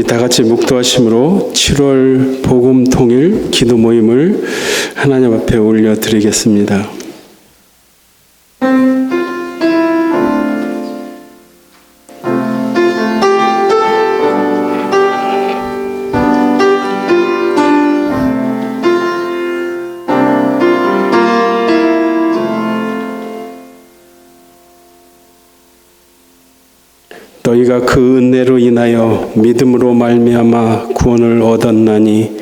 다 같이 묵도하심으로 7월 복음 통일 기도 모임을 하나님 앞에 올려드리겠습니다. 너희가 그 은혜로 인하여 믿음으로 말미암아 구원을 얻었나니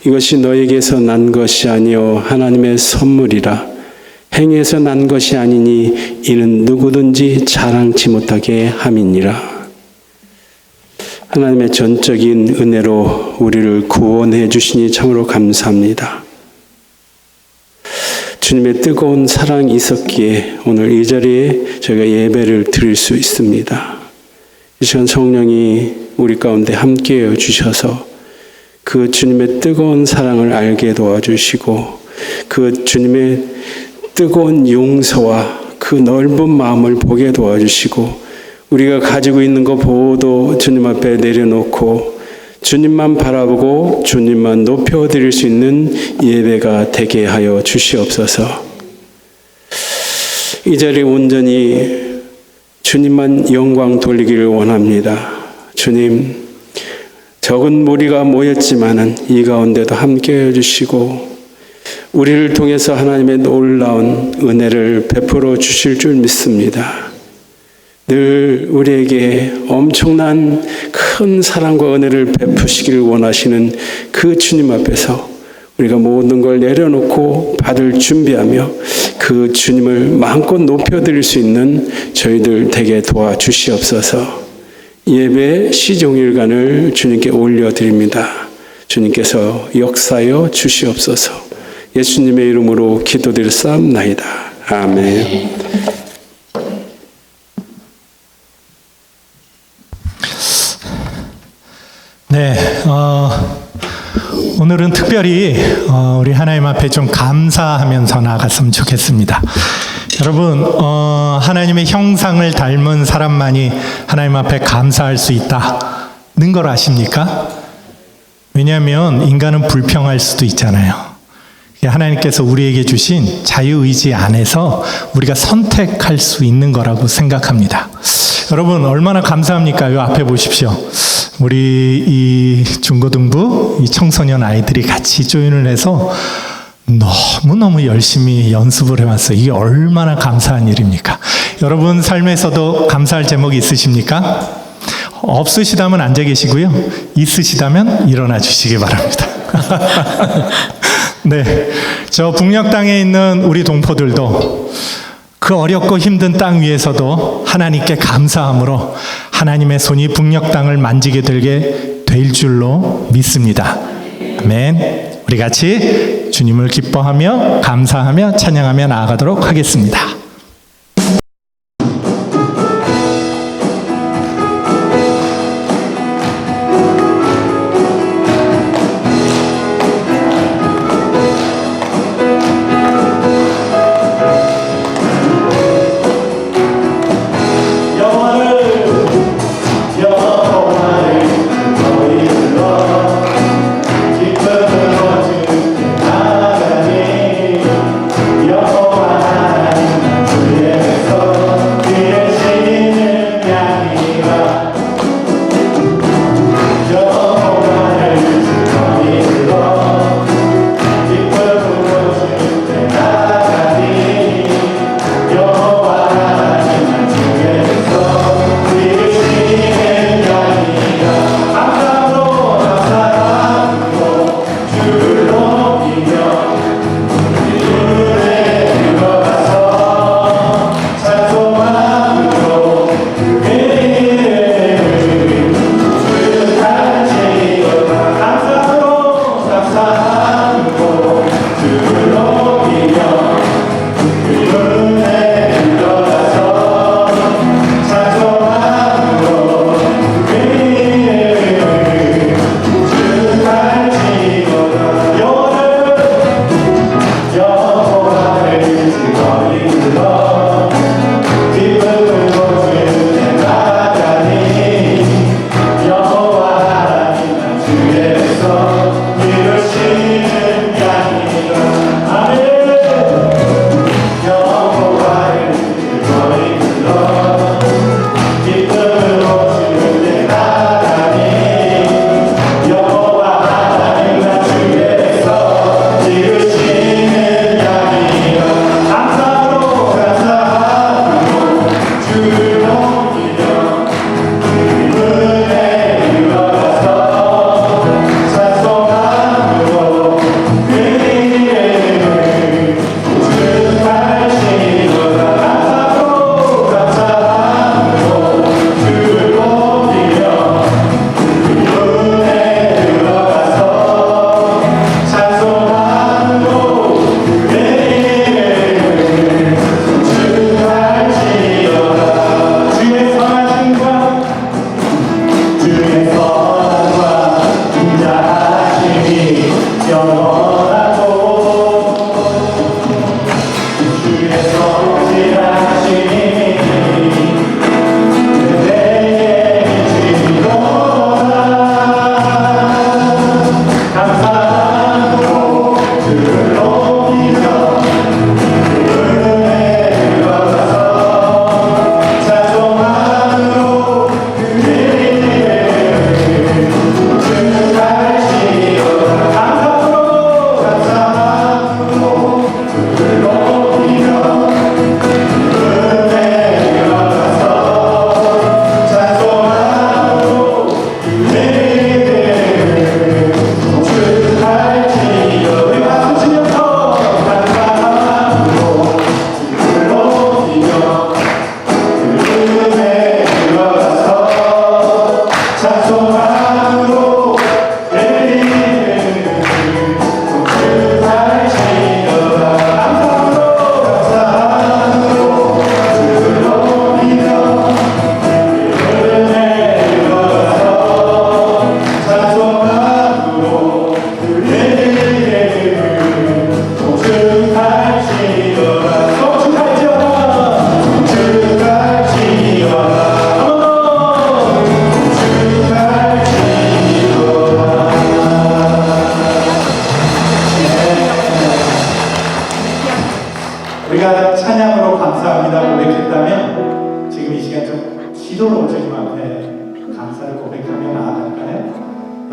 이것이 너희에게서 난 것이 아니요 하나님의 선물이라. 행위에서 난 것이 아니니 이는 누구든지 자랑치 못하게 함이니라. 하나님의 전적인 은혜로 우리를 구원해 주시니 참으로 감사합니다. 주님의 뜨거운 사랑이 있었기에 오늘 이 자리에 저희가 예배를 드릴 수 있습니다. 이 시간 성령이 우리 가운데 함께해 주셔서 그 주님의 뜨거운 사랑을 알게 도와주시고 그 주님의 뜨거운 용서와 그 넓은 마음을 보게 도와주시고 우리가 가지고 있는 것 보호도 주님 앞에 내려놓고 주님만 바라보고 주님만 높여드릴 수 있는 예배가 되게 하여 주시옵소서. 이 자리에 온전히 주님만 영광 돌리기를 원합니다. 주님, 적은 무리가 모였지만은 이 가운데도 함께 해주시고 우리를 통해서 하나님의 놀라운 은혜를 베풀어 주실 줄 믿습니다. 늘 우리에게 엄청난 큰 사랑과 은혜를 베푸시기를 원하시는 그 주님 앞에서 우리가 모든 걸 내려놓고 받을 준비하며 그 주님을 마음껏 높여드릴 수 있는 저희들 되게 도와주시옵소서. 예배 시종일관을 주님께 올려드립니다. 주님께서 역사여 주시옵소서. 예수님의 이름으로 기도드렸사옵나이다. 아멘. 네, 오늘은 특별히 우리 하나님 앞에 좀 감사하면서 나아갔으면 좋겠습니다. 여러분, 하나님의 형상을 닮은 사람만이 하나님 앞에 감사할 수 있다는 걸 아십니까? 왜냐하면 인간은 불평할 수도 있잖아요. 하나님께서 우리에게 주신 자유의지 안에서 우리가 선택할 수 있는 거라고 생각합니다. 여러분, 얼마나 감사합니까? 이 앞에 보십시오. 우리 이 중고등부 이 청소년 아이들이 같이 조인을 해서 너무너무 열심히 연습을 해왔어요. 이게 얼마나 감사한 일입니까? 여러분 삶에서도 감사할 제목이 있으십니까? 없으시다면 앉아 계시고요. 있으시다면 일어나 주시기 바랍니다. 네, 저 북녘 땅에 있는 우리 동포들도 그 어렵고 힘든 땅 위에서도 하나님께 감사함으로 하나님의 손이 북녘 땅을 만지게 될 줄로 믿습니다. 아멘. 우리 같이 주님을 기뻐하며 감사하며 찬양하며 나아가도록 하겠습니다. 여호와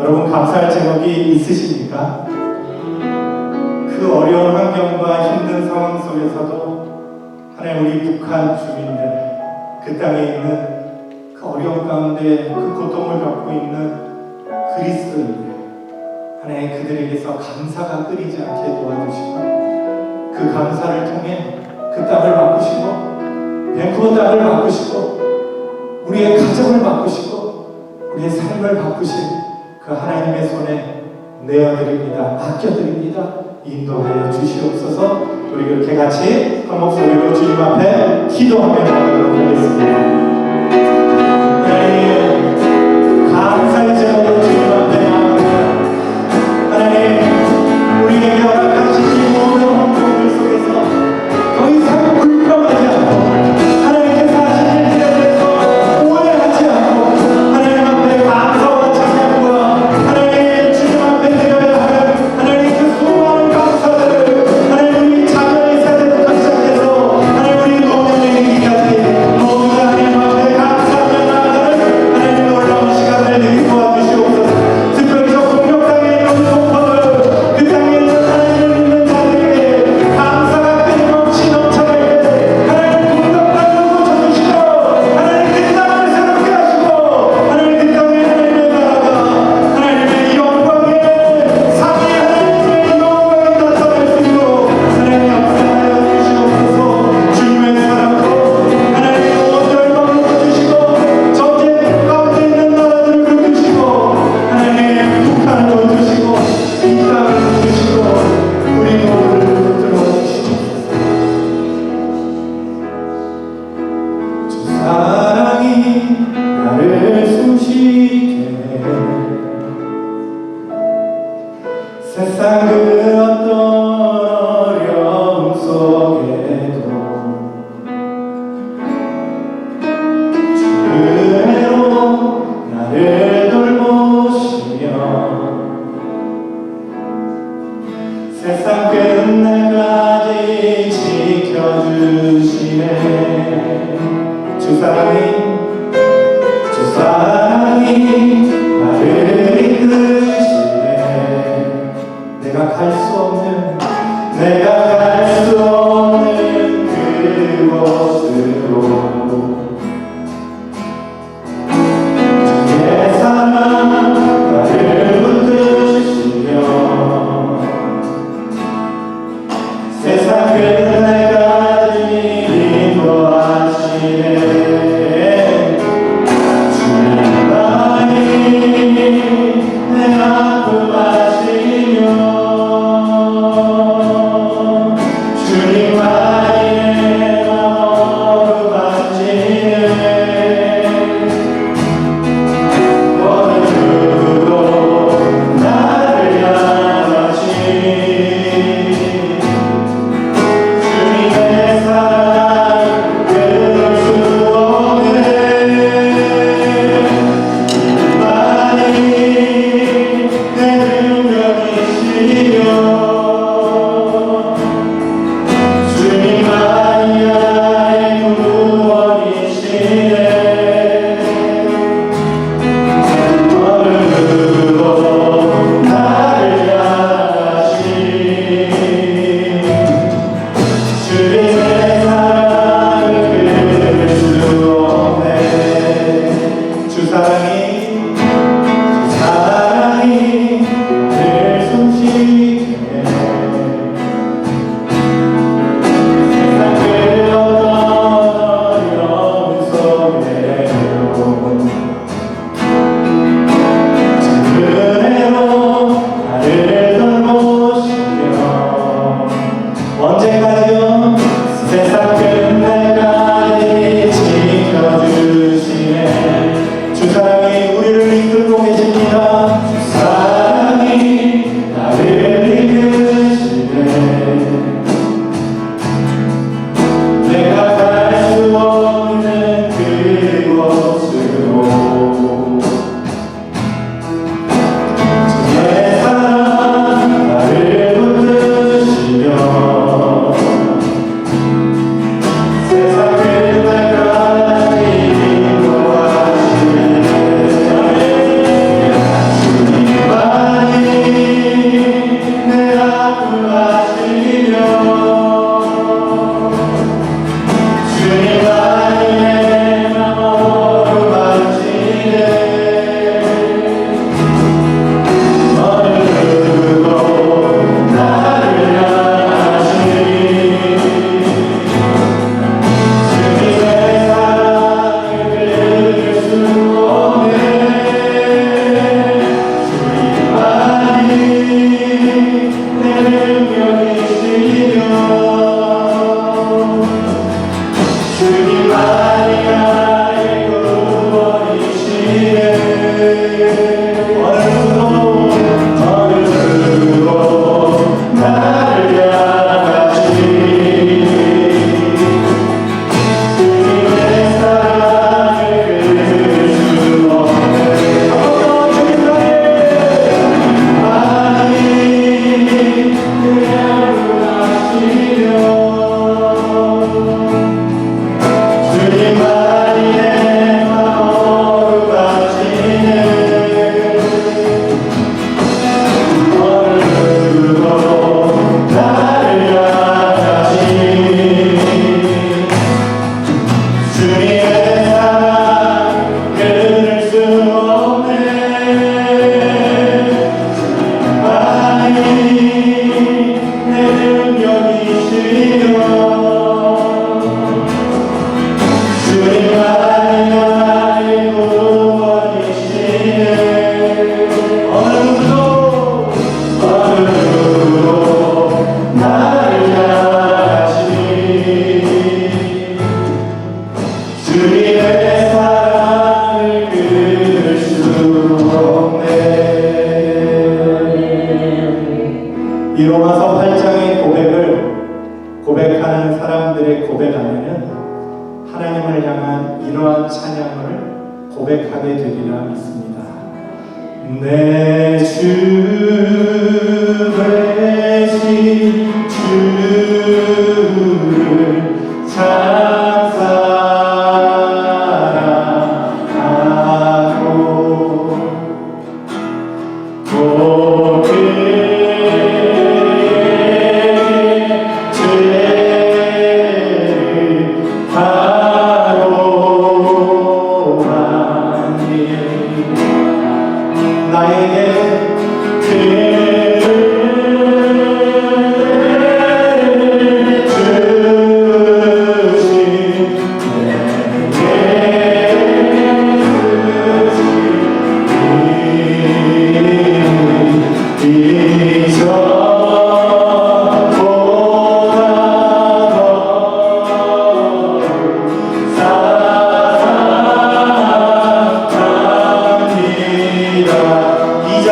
여러분 감사할 제목이 있으십니까? 그 어려운 환경과 힘든 상황 속에서도 하나님 우리 북한 주민들, 그 땅에 있는 그 어려움 가운데 그 고통을 겪고 있는 그리스도인들, 하나님 그들에게서 감사가 끊이지 않게 도와주시고 그 감사를 통해 그 땅을 바꾸시고 밴쿠버 땅을 바꾸시고 우리의 가정을 바꾸시고 우리의 삶을 바꾸신 그 하나님의 손에 내어드립니다. 맡겨드립니다. 인도하여 주시옵소서. 우리 그렇게 같이 한 목소리로 주님 앞에 기도하며 나가도록 하겠습니다. 하나님 감사의 제목으로 주님 앞에 나아갑니다. 하나님 우리에게 허락하신 이 모든 환경들 속에서 더 이상 불평하지 않고 하나님께서 하신 일들에 대해서 오해하지 않고 하나님 앞에 감사와 찬양과 하나님 주님 앞에 드려야 할 하나님 그 수많은 감사들을 하나님 우리 자녀의 세대부터 시작해서 하나님 우리 노년에 이르기까지 모두 다 하나님 앞에 감사하며 나아가는 하나님 놀라운 시간을 내게 도와주시옵소서. 특별히 저 공격 땅에 있는 동포들, 그 땅에 있는 하나님을 믿는 자들에게 감사가 끊임없이 넘쳐날 때 하나님 공격 땅을 고쳐주시고 하나님 그 땅을 새롭게 하시고 하나님 그 땅에 하나님의 나라가 하나님의 영광의 상이 하나님의 영광이 나타날 수 있도록 하나님 역사하여 주시옵소서. 주님의 사랑으로 하나님 온 열방을 거두시고 전쟁 가운데 있는 나라들을 거두시고 하나님 북한을 거두시고 이 땅을 거두시고 우리 모두를 붙들어 주시옵소서. 주 사랑이 나를 숨쉬게 세상 그 어떤 어려움 속에도 주 은혜로 나를 돌보시며 세상 끝날까지 지켜주시네. 주 사랑이 나를 이끄시네. 내가 갈 수 없는 그곳으로 주의 사랑 나를 붙드시며 이 로마서 8장의 고백을 고백하는 사람들의 고백 안에는 하나님을 향한 이러한 찬양을 고백하게 되리라 믿습니다. 내 주 되신 주를 찬사하고 이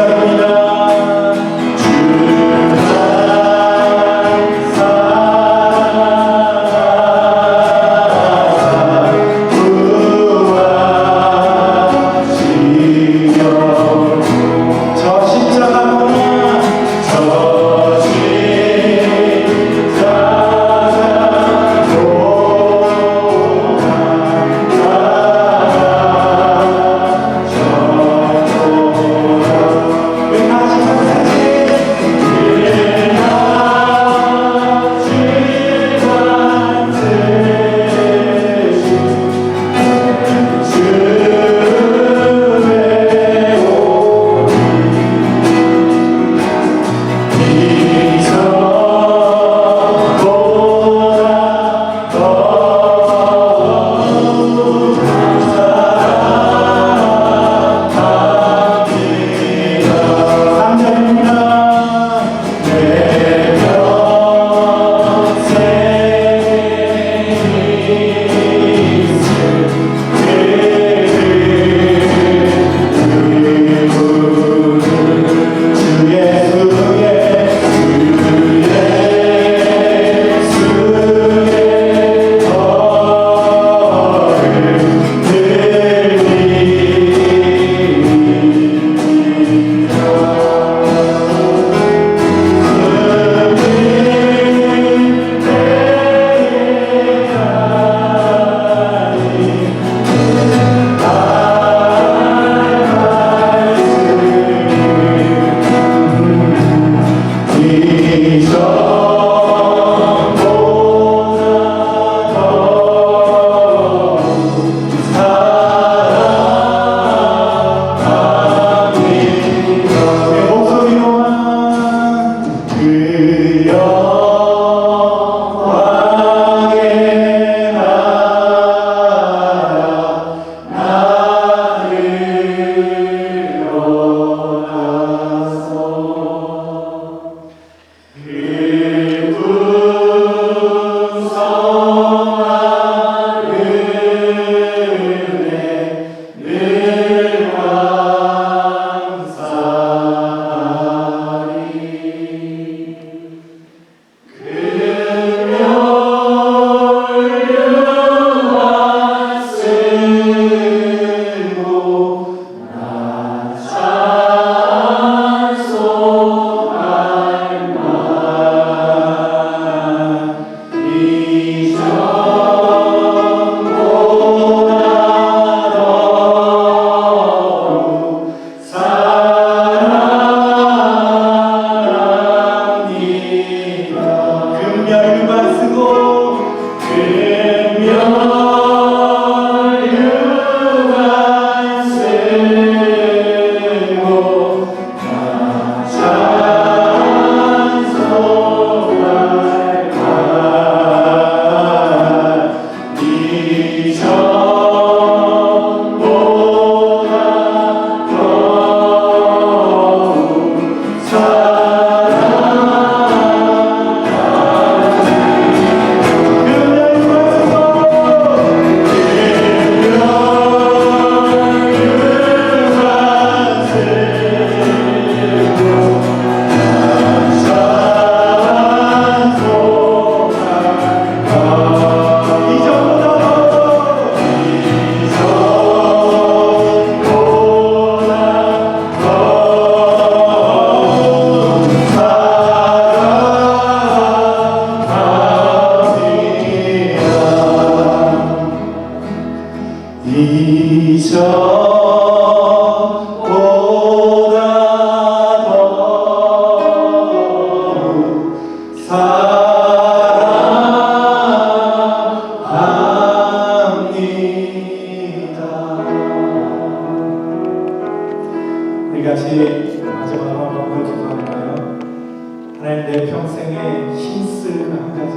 하나님 내 평생에 힘쓸 그 한 가지,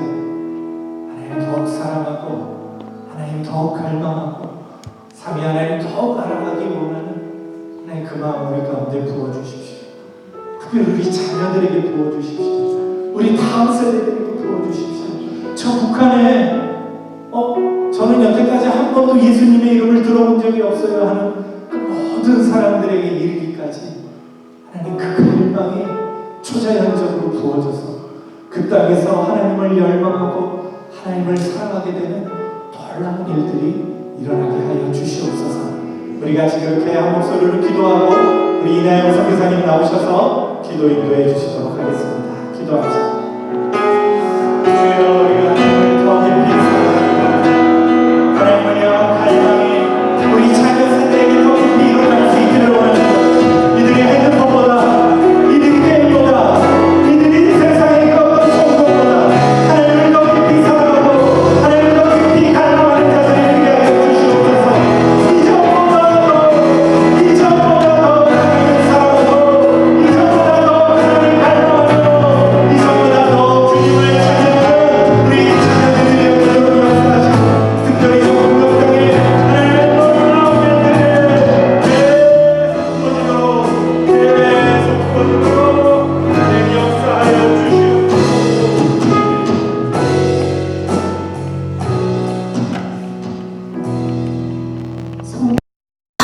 하나님 더욱 사랑하고 하나님 더욱 갈망하고 삼위 하나님 더욱 알아가기 원하는 하나님 그 마음 우리 가운데 부어주십시오. 특별히 우리 자녀들에게 부어주십시오. 우리 다음 세대들에게 부어주십시오. 저 북한에 저는 여태까지 한 번도 예수님의 이름을 들어본 적이 없어요 하는 그 모든 사람들에게 이르기까지 하나님 그 갈망이 초자연적으로 부어져서 그 땅에서 하나님을 열망하고 하나님을 사랑하게 되는 놀라운 일들이 일어나게 하여 주시옵소서. 우리 같이 그렇게 한 목소리로 기도하고 우리 이나영 선교사님 나오셔서 기도 인도해 주시도록 하겠습니다. 기도하시죠. 주여, 우리가 하나님을 더 깊이 사랑하고 하나님을요 갈망이 우리 자녀 세대에게 더 깊이 일어날 수 있기를 원합니다. 이들이 핸드폰보다 이들이 게임보다 이들이 세상에 있고 성공보다 하나님을 더 깊이 사랑하고 하나님을 더 깊이 갈망하는 자들이 되게 하여 주시옵소서. 이전보다 더 하나님을 사랑하고 이전보다 더 하나님을 갈망하고 이전보다 더 주님을 찾는 우리 자녀들이 되어주시옵소서. 특별히 저 공격 땅에 하나님의 놀라운 일들을 계속 부어지도록 하나님 역사하여 주시옵소서.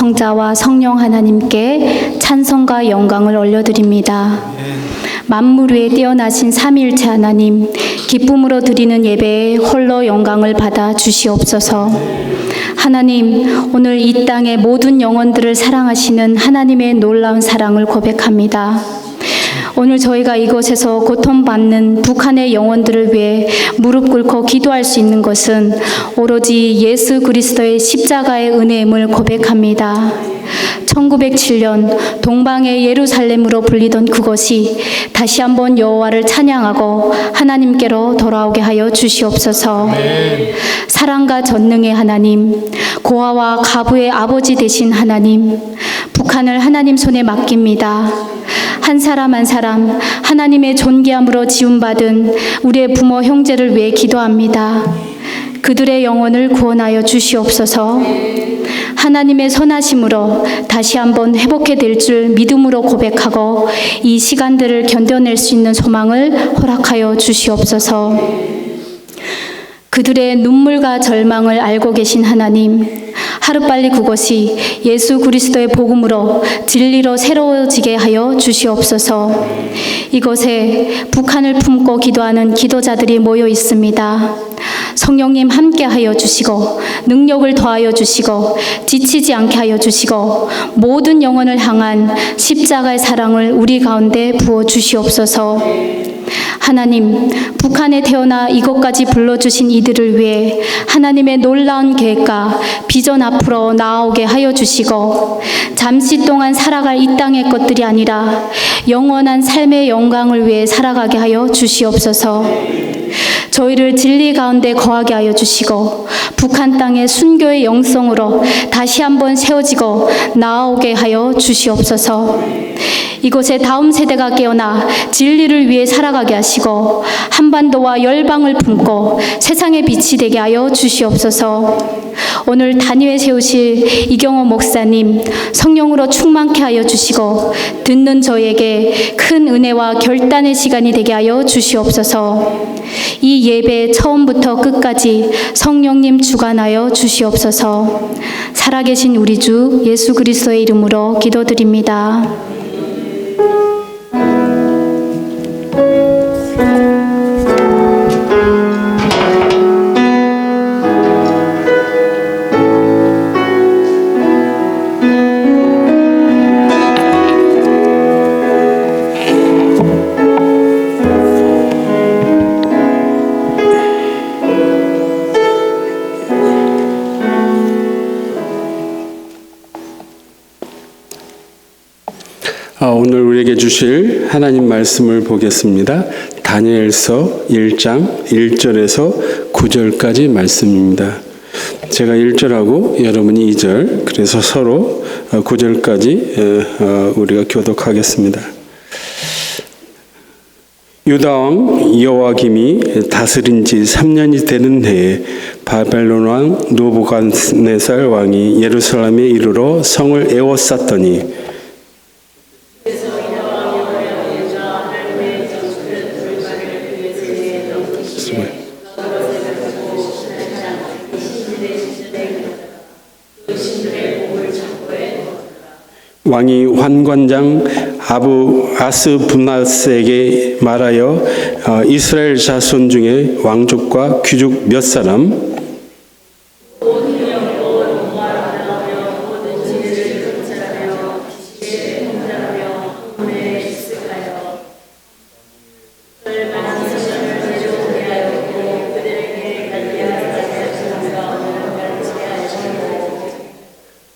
성자와 성령 하나님께 찬송과 영광을 올려드립니다. 만물 위에 뛰어나신 삼위일체 하나님, 기쁨으로 드리는 예배에 홀로 영광을 받아 주시옵소서. 하나님, 오늘 이 땅의 모든 영혼들을 사랑하시는 하나님의 놀라운 사랑을 고백합니다. 오늘 저희가 이곳에서 고통받는 북한의 영혼들을 위해 무릎 꿇고 기도할 수 있는 것은 오로지 예수 그리스도의 십자가의 은혜임을 고백합니다. 1907년 동방의 예루살렘으로 불리던 그곳이 다시 한번 여호와를 찬양하고 하나님께로 돌아오게 하여 주시옵소서. 사랑과 전능의 하나님, 고아와 가부의 아버지 되신 하나님, 북한을 하나님 손에 맡깁니다. 한 사람 한 사람 하나님의 존귀함으로 지음받은 우리의 부모 형제를 위해 기도합니다. 그들의 영혼을 구원하여 주시옵소서. 하나님의 선하심으로 다시 한번 회복해 될 줄 믿음으로 고백하고 이 시간들을 견뎌낼 수 있는 소망을 허락하여 주시옵소서. 그들의 눈물과 절망을 알고 계신 하나님, 하루빨리 그곳이 예수 그리스도의 복음으로 진리로 새로워지게 하여 주시옵소서. 이곳에 북한을 품고 기도하는 기도자들이 모여 있습니다. 성령님 함께 하여 주시고 능력을 더하여 주시고 지치지 않게 하여 주시고 모든 영혼을 향한 십자가의 사랑을 우리 가운데 부어 주시옵소서. 하나님, 북한에 태어나 이곳까지 불러주신 이들을 위해 하나님의 놀라운 계획과 비전 앞으로 나아오게 하여 주시고 잠시 동안 살아갈 이 땅의 것들이 아니라 영원한 삶의 영광을 위해 살아가게 하여 주시옵소서. 저희를 진리 가운데 거하게 하여 주시고 북한 땅의 순교의 영성으로 다시 한번 세워지고 나아오게 하여 주시옵소서. 이곳에 다음 세대가 깨어나 진리를 위해 살아가게 하시고 한반도와 열방을 품고 세상의 빛이 되게 하여 주시옵소서. 오늘 단위에 세우실 이경호 목사님 성령으로 충만케 하여 주시고 듣는 저에게 큰 은혜와 결단의 시간이 되게 하여 주시옵소서. 이 예배 처음부터 끝까지 성령님 주관하여 주시옵소서. 살아계신 우리 주 예수 그리스도의 이름으로 기도드립니다. 오늘 우리에게 주실 하나님 말씀을 보겠습니다. 다니엘서 1장 1절에서 9절까지 말씀입니다. 제가 1절하고 여러분이 2절, 그래서 서로 9절까지 우리가 교독하겠습니다. 유다 왕 여호와김이 다스린 지 3년이 되는 해에 바벨론 왕 느부갓네살 왕이 예루살렘에 이르러 성을 에워쌌더니 왕이 환관장 아스분나스에게 말하여 이스라엘 자손 중에 왕족과 귀족 몇 사람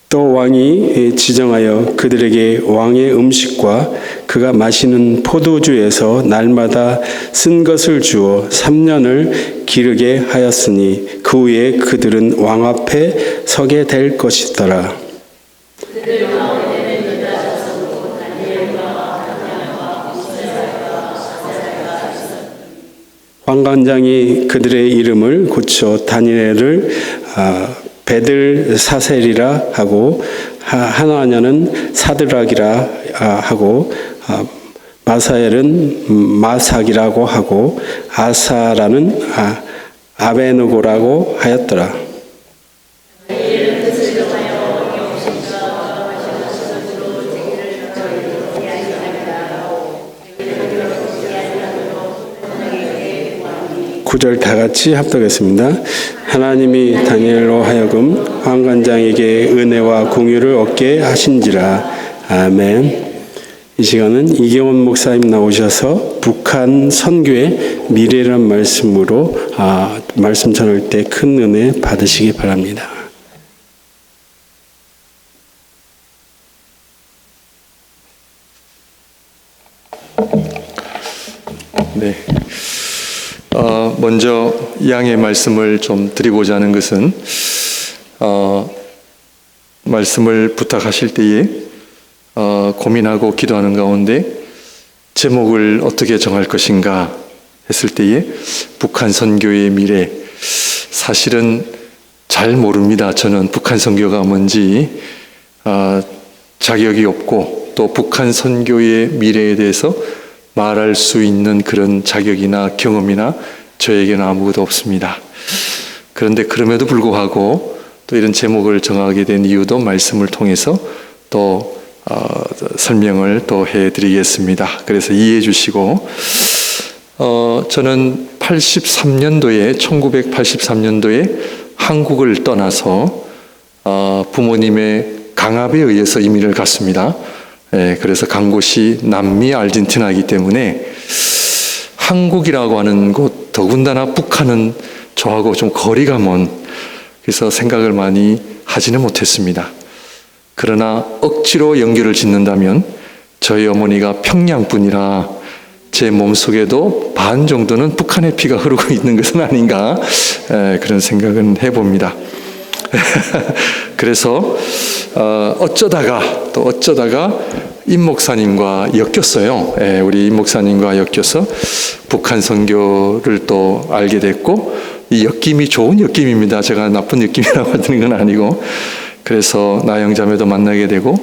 또 왕이 지정하여 그들에게 왕의 음식과 그가 마시는 포도주에서 날마다 쓴 것을 주어 3년을 기르게 하였으니 그 후에 그들은 왕 앞에 서게 될 것이더라. 환관장이 그들의 이름을 고쳐 다니엘을 베들사셀이라 하고 하나냐는 사드락이라 하고 마사엘은 마삭이라고 하고 아사라는 아베누고라고 하였더라. 구절 다 같이 합독했습니다. 하나님이 다니엘로 하여금 환관장에게 은혜와 공유를 얻게 하신지라. 아멘. 이 시간은 이경원 목사님 나오셔서 북한 선교의 미래란 말씀으로 말씀 전할 때 큰 은혜 받으시기 바랍니다. 네. 먼저 양의 말씀을 좀 드리고자 하는 것은 말씀을 부탁하실 때에 고민하고 기도하는 가운데 제목을 어떻게 정할 것인가 했을 때에 북한 선교의 미래, 사실은 잘 모릅니다. 저는 북한 선교가 뭔지 자격이 없고 또 북한 선교의 미래에 대해서 말할 수 있는 그런 자격이나 경험이나 저에게는 아무것도 없습니다. 그런데 그럼에도 불구하고 또 이런 제목을 정하게 된 이유도 말씀을 통해서 또 설명을 또 해드리겠습니다. 그래서 이해해 주시고 저는 1983년도에 한국을 떠나서 부모님의 강압에 의해서 이민을 갔습니다. 그래서 간 곳이 남미 아르헨티나이기 때문에 한국이라고 하는 곳, 더군다나 북한은 저하고 좀 거리가 먼, 그래서 생각을 많이 하지는 못했습니다. 그러나 억지로 연결을 짓는다면 저희 어머니가 평양분이라 제 몸속에도 반 정도는 북한의 피가 흐르고 있는 것은 아닌가, 그런 생각은 해봅니다. 그래서 어쩌다가 임 목사님과 엮였어요. 우리 임 목사님과 엮여서 북한 선교를 또 알게 됐고, 이 엮임이 좋은 엮임입니다. 제가 나쁜 엮임이라고 하는 건 아니고, 그래서 나영자매도 만나게 되고,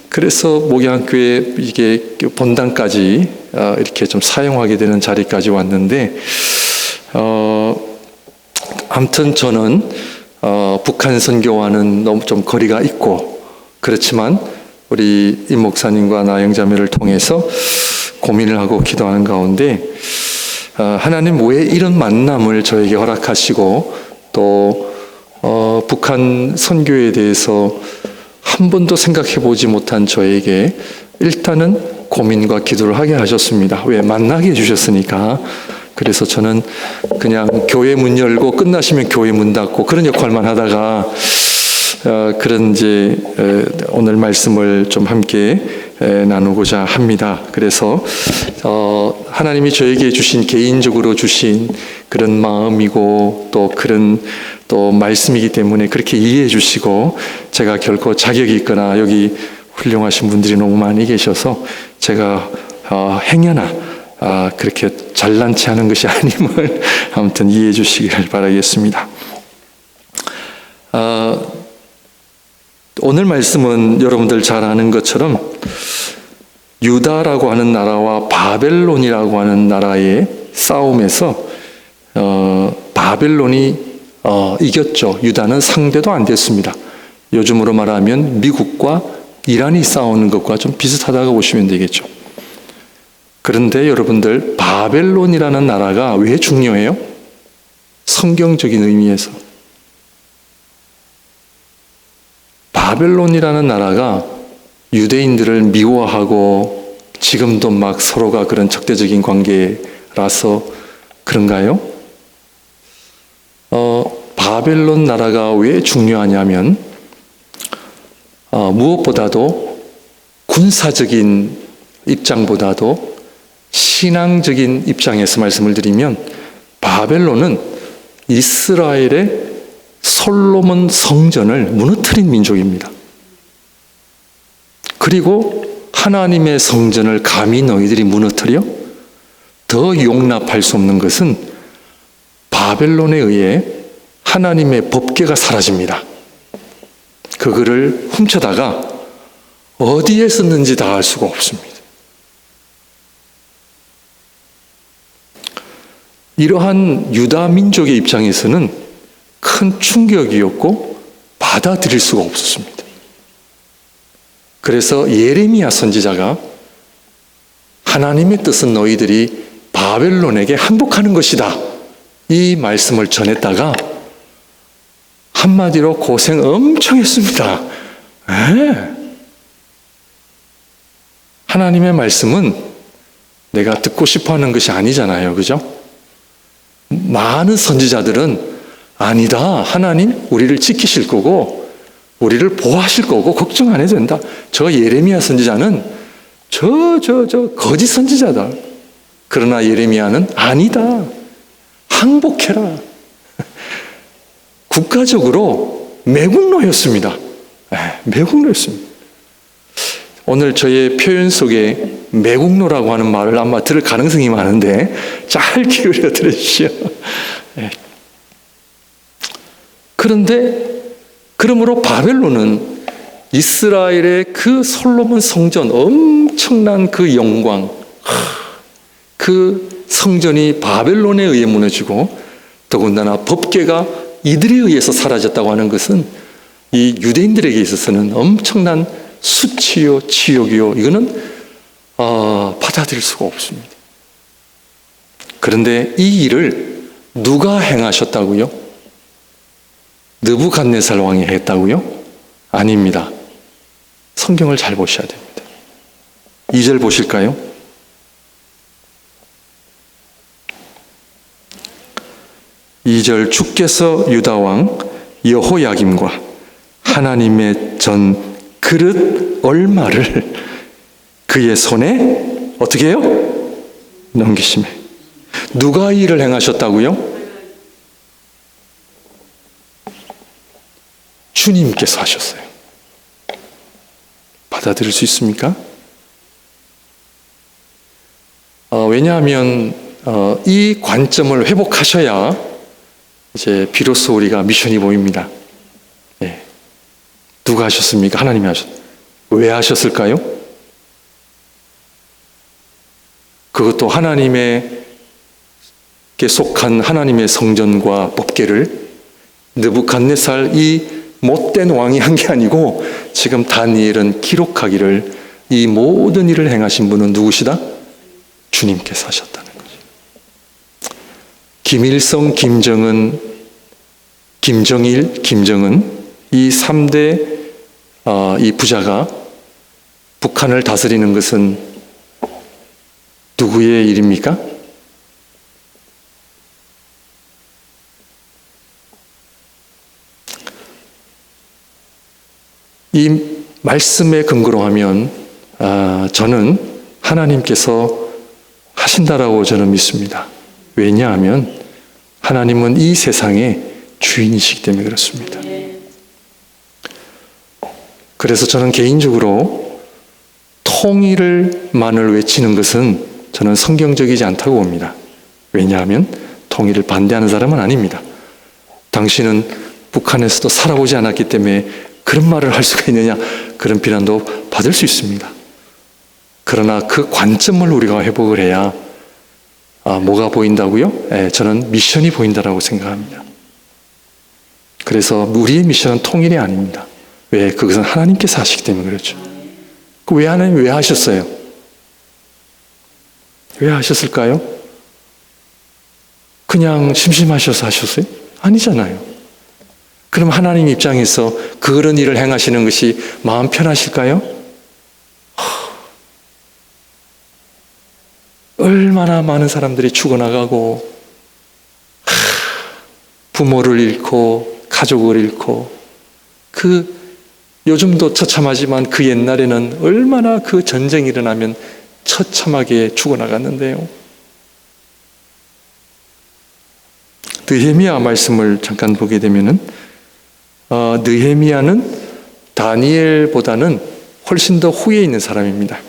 그래서 목양교회 이게 본당까지 이렇게 좀 사용하게 되는 자리까지 왔는데, 아무튼 저는 북한 선교와는 너무 좀 거리가 있고, 그렇지만 우리 임 목사님과 나영자매를 통해서 고민을 하고 기도하는 가운데 하나님 왜 이런 만남을 저에게 허락하시고 또 북한 선교에 대해서 한 번도 생각해 보지 못한 저에게 일단은 고민과 기도를 하게 하셨습니다. 왜? 만나게 해주셨으니까. 그래서 저는 그냥 교회 문 열고 끝나시면 교회 문 닫고 그런 역할만 하다가 그런 이제 오늘 말씀을 좀 함께 나누고자 합니다. 그래서 하나님이 저에게 주신, 개인적으로 주신 그런 마음이고 또 그런 또 말씀이기 때문에 그렇게 이해해 주시고, 제가 결코 자격이 있거나 여기 훌륭하신 분들이 너무 많이 계셔서 제가 행여나 그렇게 잘난 체 하는 것이 아님을 아무튼 이해해 주시기를 바라겠습니다. 오늘 말씀은 여러분들 잘 아는 것처럼 유다라고 하는 나라와 바벨론이라고 하는 나라의 싸움에서 바벨론이 이겼죠. 유다는 상대도 안 됐습니다. 요즘으로 말하면 미국과 이란이 싸우는 것과 좀 비슷하다고 보시면 되겠죠. 그런데 여러분들, 바벨론이라는 나라가 왜 중요해요? 성경적인 의미에서. 바벨론이라는 나라가 유대인들을 미워하고 지금도 막 서로가 그런 적대적인 관계라서 그런가요? 바벨론 나라가 왜 중요하냐면 무엇보다도 군사적인 입장보다도 신앙적인 입장에서 말씀을 드리면 바벨론은 이스라엘의 솔로몬 성전을 무너뜨린 민족입니다. 그리고 하나님의 성전을 감히 너희들이 무너뜨려? 더 용납할 수 없는 것은 바벨론에 의해 하나님의 법궤가 사라집니다. 그거를 훔쳐다가 어디에 썼는지 다 알 수가 없습니다. 이러한 유다 민족의 입장에서는 큰 충격이었고 받아들일 수가 없었습니다. 그래서 예레미야 선지자가 하나님의 뜻은 너희들이 바벨론에게 항복하는 것이다, 이 말씀을 전했다가 한마디로 고생 엄청 했습니다. 하나님의 말씀은 내가 듣고 싶어하는 것이 아니잖아요. 그죠? 많은 선지자들은 아니다, 하나님 우리를 지키실 거고 우리를 보호하실 거고 걱정 안 해도 된다. 저 예레미야 선지자는 저 거짓 선지자다. 그러나 예레미야는 아니다, 항복해라. 국가적으로 매국노였습니다. 매국노였습니다. 오늘 저의 표현 속에 매국노라고 하는 말을 아마 들을 가능성이 많은데 잘 기울여 들으시오. 그런데 그러므로 바벨론은 이스라엘의 그 솔로몬 성전, 엄청난 그 영광, 그 성전이 바벨론에 의해 무너지고 더군다나 법궤가 이들에 의해서 사라졌다고 하는 것은 이 유대인들에게 있어서는 엄청난 수치요, 치욕이요. 이거는 받아들일 수가 없습니다. 그런데 이 일을 누가 행하셨다고요? 느부갓네살 왕이 했다고요? 아닙니다. 성경을 잘 보셔야 됩니다. 2절 보실까요? 주께서 유다 왕 여호야김과 하나님의 전 그릇 얼마를 그의 손에 어떻게 해요? 넘기시매. 누가 이 일을 행하셨다고요? 주님께서 하셨어요. 받아들일 수 있습니까? 왜냐하면 이 관점을 회복하셔야 이제 비로소 우리가 미션이 보입니다. 누가 하셨습니까? 하나님이 하셨어요. 왜 하셨을까요? 그것도 하나님에게 속한 하나님의 성전과 법궤를 느부갓네살 이 못된 왕이 한 게 아니고 지금 다니엘은 기록하기를 이 모든 일을 행하신 분은 누구시다? 주님께서 하셨다는 거죠. 김일성, 김정은, 김정일, 김정은 이 3대 이 부자가 북한을 다스리는 것은 누구의 일입니까? 이 말씀에 근거로 하면 저는 하나님께서 하신다라고 저는 믿습니다. 왜냐하면 하나님은 이 세상의 주인이시기 때문에 그렇습니다. 그래서 저는 개인적으로 통일만을 외치는 것은 저는 성경적이지 않다고 봅니다. 왜냐하면 통일을 반대하는 사람은 아닙니다. 당신은 북한에서도 살아보지 않았기 때문에 그런 말을 할 수가 있느냐, 그런 비난도 받을 수 있습니다. 그러나 그 관점을 우리가 회복을 해야 뭐가 보인다고요? 저는 미션이 보인다라고 생각합니다. 그래서 우리의 미션은 통일이 아닙니다. 왜? 그것은 하나님께서 하시기 때문에 그렇죠. 왜 하나님 왜 하셨어요? 왜 하셨을까요? 그냥 심심하셔서 하셨어요? 아니잖아요. 그럼 하나님 입장에서 그런 일을 행하시는 것이 마음 편하실까요? 얼마나 많은 사람들이 죽어나가고 부모를 잃고 가족을 잃고 요즘도 처참하지만 그 옛날에는 얼마나 그 전쟁이 일어나면 처참하게 죽어나갔는데요. 느헤미야 말씀을 잠깐 보게 되면은 느헤미야는 다니엘보다는 훨씬 더 후에 있는 사람입니다.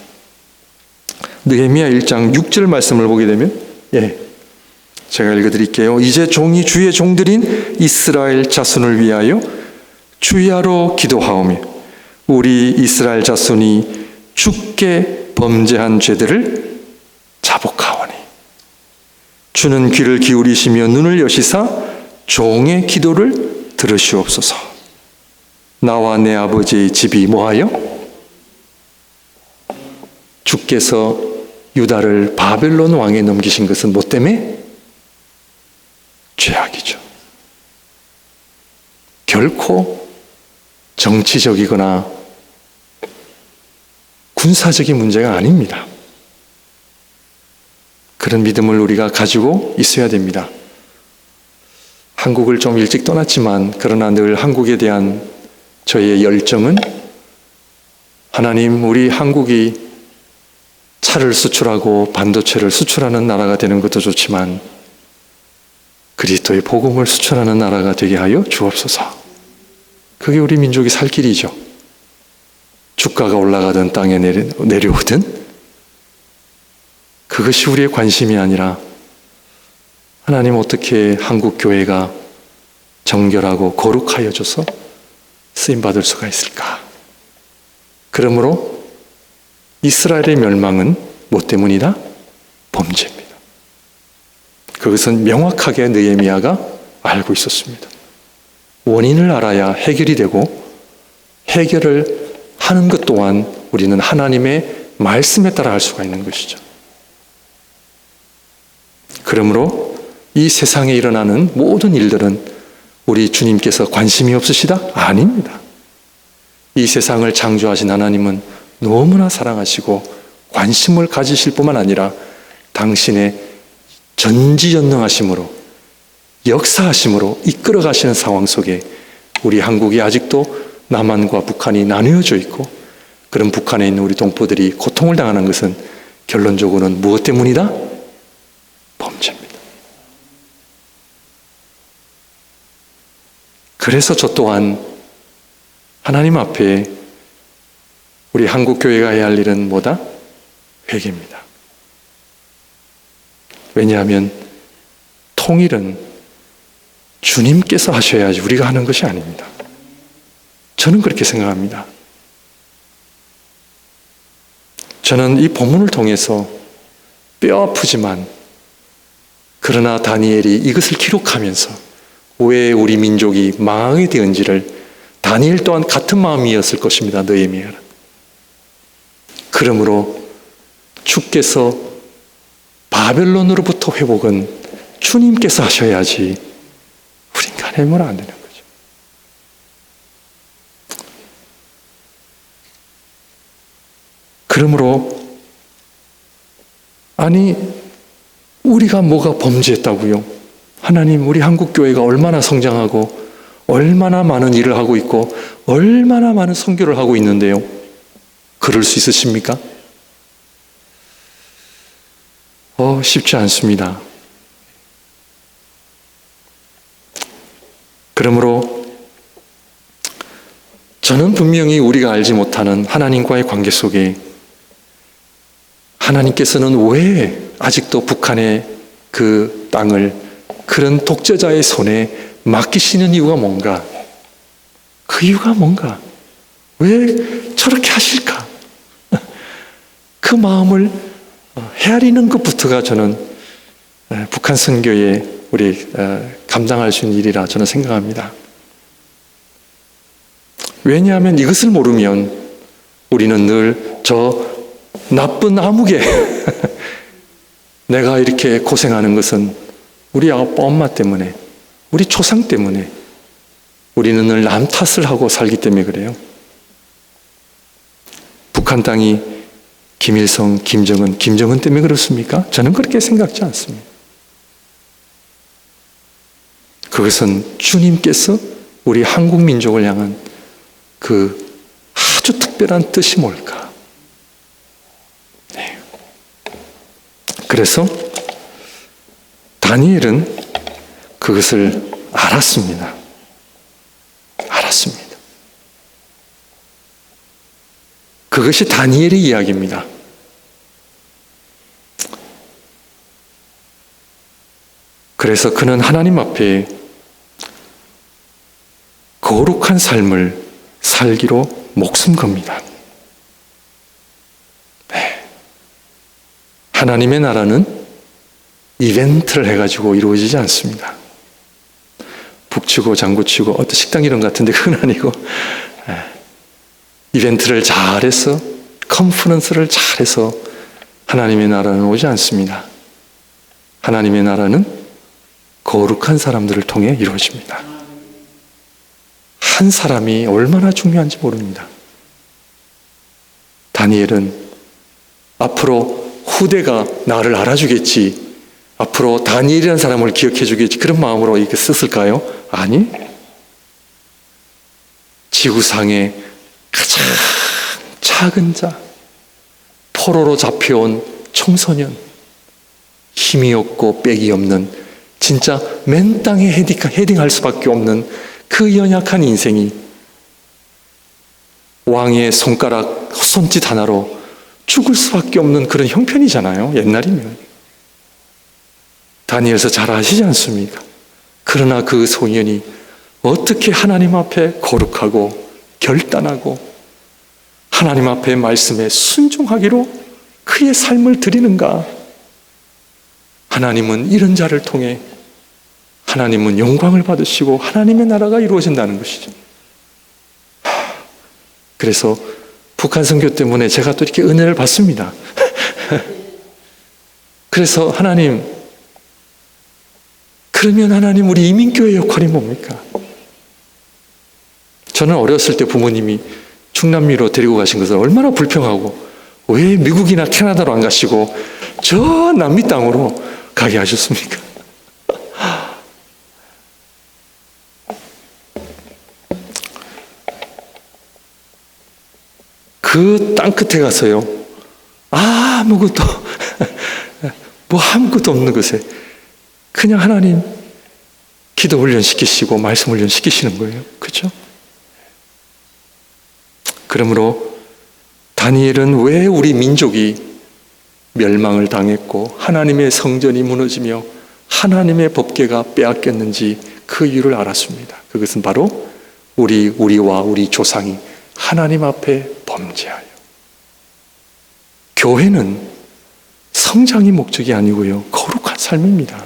느헤미야 1장 6절 말씀을 보게 되면 제가 읽어드릴게요. 이제 종이 주의 종들인 이스라엘 자손을 위하여 주야로 기도하오며 우리 이스라엘 자손이 주께 범죄한 죄들을 자복하오니 주는 귀를 기울이시며 눈을 여시사 종의 기도를 들으시옵소서. 나와 내 아버지의 집이 뭐하여? 주께서 유다를 바벨론 왕에 넘기신 것은 뭐 때문에? 죄악이죠. 결코 정치적이거나 군사적인 문제가 아닙니다. 그런 믿음을 우리가 가지고 있어야 됩니다. 한국을 좀 일찍 떠났지만 그러나 늘 한국에 대한 저의 열정은 하나님, 우리 한국이 차를 수출하고 반도체를 수출하는 나라가 되는 것도 좋지만 그리스도의 복음을 수출하는 나라가 되게 하여 주옵소서. 그게 우리 민족이 살 길이죠. 주가가 올라가든 땅에 내려오든 그것이 우리의 관심이 아니라 하나님 어떻게 한국 교회가 정결하고 거룩하여져서 쓰임받을 수가 있을까? 그러므로 이스라엘의 멸망은 뭐 때문이다? 범죄입니다. 그것은 명확하게 느헤미야가 알고 있었습니다. 원인을 알아야 해결이 되고 해결을 하는 것 또한 우리는 하나님의 말씀에 따라 할 수가 있는 것이죠. 그러므로 이 세상에 일어나는 모든 일들은 우리 주님께서 관심이 없으시다? 아닙니다. 이 세상을 창조하신 하나님은 너무나 사랑하시고 관심을 가지실 뿐만 아니라 당신의 전지전능하심으로 역사하심으로 이끌어 가시는 상황 속에 우리 한국이 아직도 남한과 북한이 나누어져 있고 그런 북한에 있는 우리 동포들이 고통을 당하는 것은 결론적으로는 무엇 때문이다? 범죄입니다. 그래서 저 또한 하나님 앞에 우리 한국교회가 해야 할 일은 뭐다? 회개입니다. 왜냐하면 통일은 주님께서 하셔야지 우리가 하는 것이 아닙니다. 저는 그렇게 생각합니다. 저는 이 본문을 통해서 뼈아프지만 그러나 다니엘이 이것을 기록하면서 왜 우리 민족이 망하게 되었는지를 다니엘 또한 같은 마음이었을 것입니다. 느헤미야는. 그러므로 주께서 바벨론으로부터 회복은 주님께서 하셔야지 우리가 해서는 안 되는 거죠. 그러므로 아니 우리가 뭐가 범죄했다고요? 하나님, 우리 한국교회가 얼마나 성장하고 얼마나 많은 일을 하고 있고 얼마나 많은 선교를 하고 있는데요. 그럴 수 있으십니까? 쉽지 않습니다. 그러므로 저는 분명히 우리가 알지 못하는 하나님과의 관계 속에 하나님께서는 왜 아직도 북한의 그 땅을 그런 독재자의 손에 맡기시는 이유가 뭔가? 그 이유가 뭔가? 왜 저렇게 하실까? 그 마음을 헤아리는 것부터가 저는 북한 선교에 우리 감당할 수 있는 일이라 저는 생각합니다. 왜냐하면 이것을 모르면 우리는 늘 저 나쁜 암흑에 내가 이렇게 고생하는 것은 우리 아빠 엄마 때문에, 우리 조상 때문에, 우리는 늘 남 탓을 하고 살기 때문에 그래요. 북한 땅이 김일성, 김정은 때문에 그렇습니까? 저는 그렇게 생각지 않습니다. 그것은 주님께서 우리 한국 민족을 향한 그 아주 특별한 뜻이 뭘까? 네. 그래서 다니엘은 그것을 알았습니다. 알았습니다. 그것이 다니엘의 이야기입니다. 그래서 그는 하나님 앞에 거룩한 삶을 살기로 목숨 겁니다. 네. 하나님의 나라는 이벤트를 해가지고 이루어지지 않습니다. 북치고 장구치고 어떤 식당 이름 같은데 그건 아니고 이벤트를 잘해서 컨퍼런스를 잘해서 하나님의 나라는 오지 않습니다. 하나님의 나라는 거룩한 사람들을 통해 이루어집니다. 한 사람이 얼마나 중요한지 모릅니다. 다니엘은 앞으로 후대가 나를 알아주겠지, 앞으로 다니엘이라는 사람을 기억해 주겠지, 그런 마음으로 이렇게 썼을까요? 아니, 지구상의 가장 작은 자, 포로로 잡혀온 청소년, 힘이 없고 빽이 없는, 진짜 맨 땅에 헤딩할 수밖에 없는 그 연약한 인생이 왕의 손짓 하나로 죽을 수밖에 없는 그런 형편이잖아요. 옛날이면. 다니엘서 잘 아시지 않습니까? 그러나 그 소년이 어떻게 하나님 앞에 거룩하고 결단하고 하나님 앞에 말씀에 순종하기로 그의 삶을 드리는가? 하나님은 이런 자를 통해 하나님은 영광을 받으시고 하나님의 나라가 이루어진다는 것이죠. 그래서 북한 선교 때문에 제가 또 이렇게 은혜를 받습니다. 그래서 하나님, 그러면 하나님 우리 이민교회 역할이 뭡니까? 저는 어렸을 때 부모님이 중남미로 데리고 가신 것을 얼마나 불평하고 왜 미국이나 캐나다로 안 가시고 저 남미 땅으로 가게 하셨습니까? 그 땅 끝에 가서요, 아무것도 아무것도 없는 곳에 그냥 하나님 기도 훈련 시키시고 말씀 훈련 시키시는 거예요. 그렇죠? 그러므로 다니엘은 왜 우리 민족이 멸망을 당했고 하나님의 성전이 무너지며 하나님의 법궤가 빼앗겼는지 그 이유를 알았습니다. 그것은 바로 우리와 우리 조상이 하나님 앞에 범죄하여. 교회는 성장이 목적이 아니고요, 거룩한 삶입니다.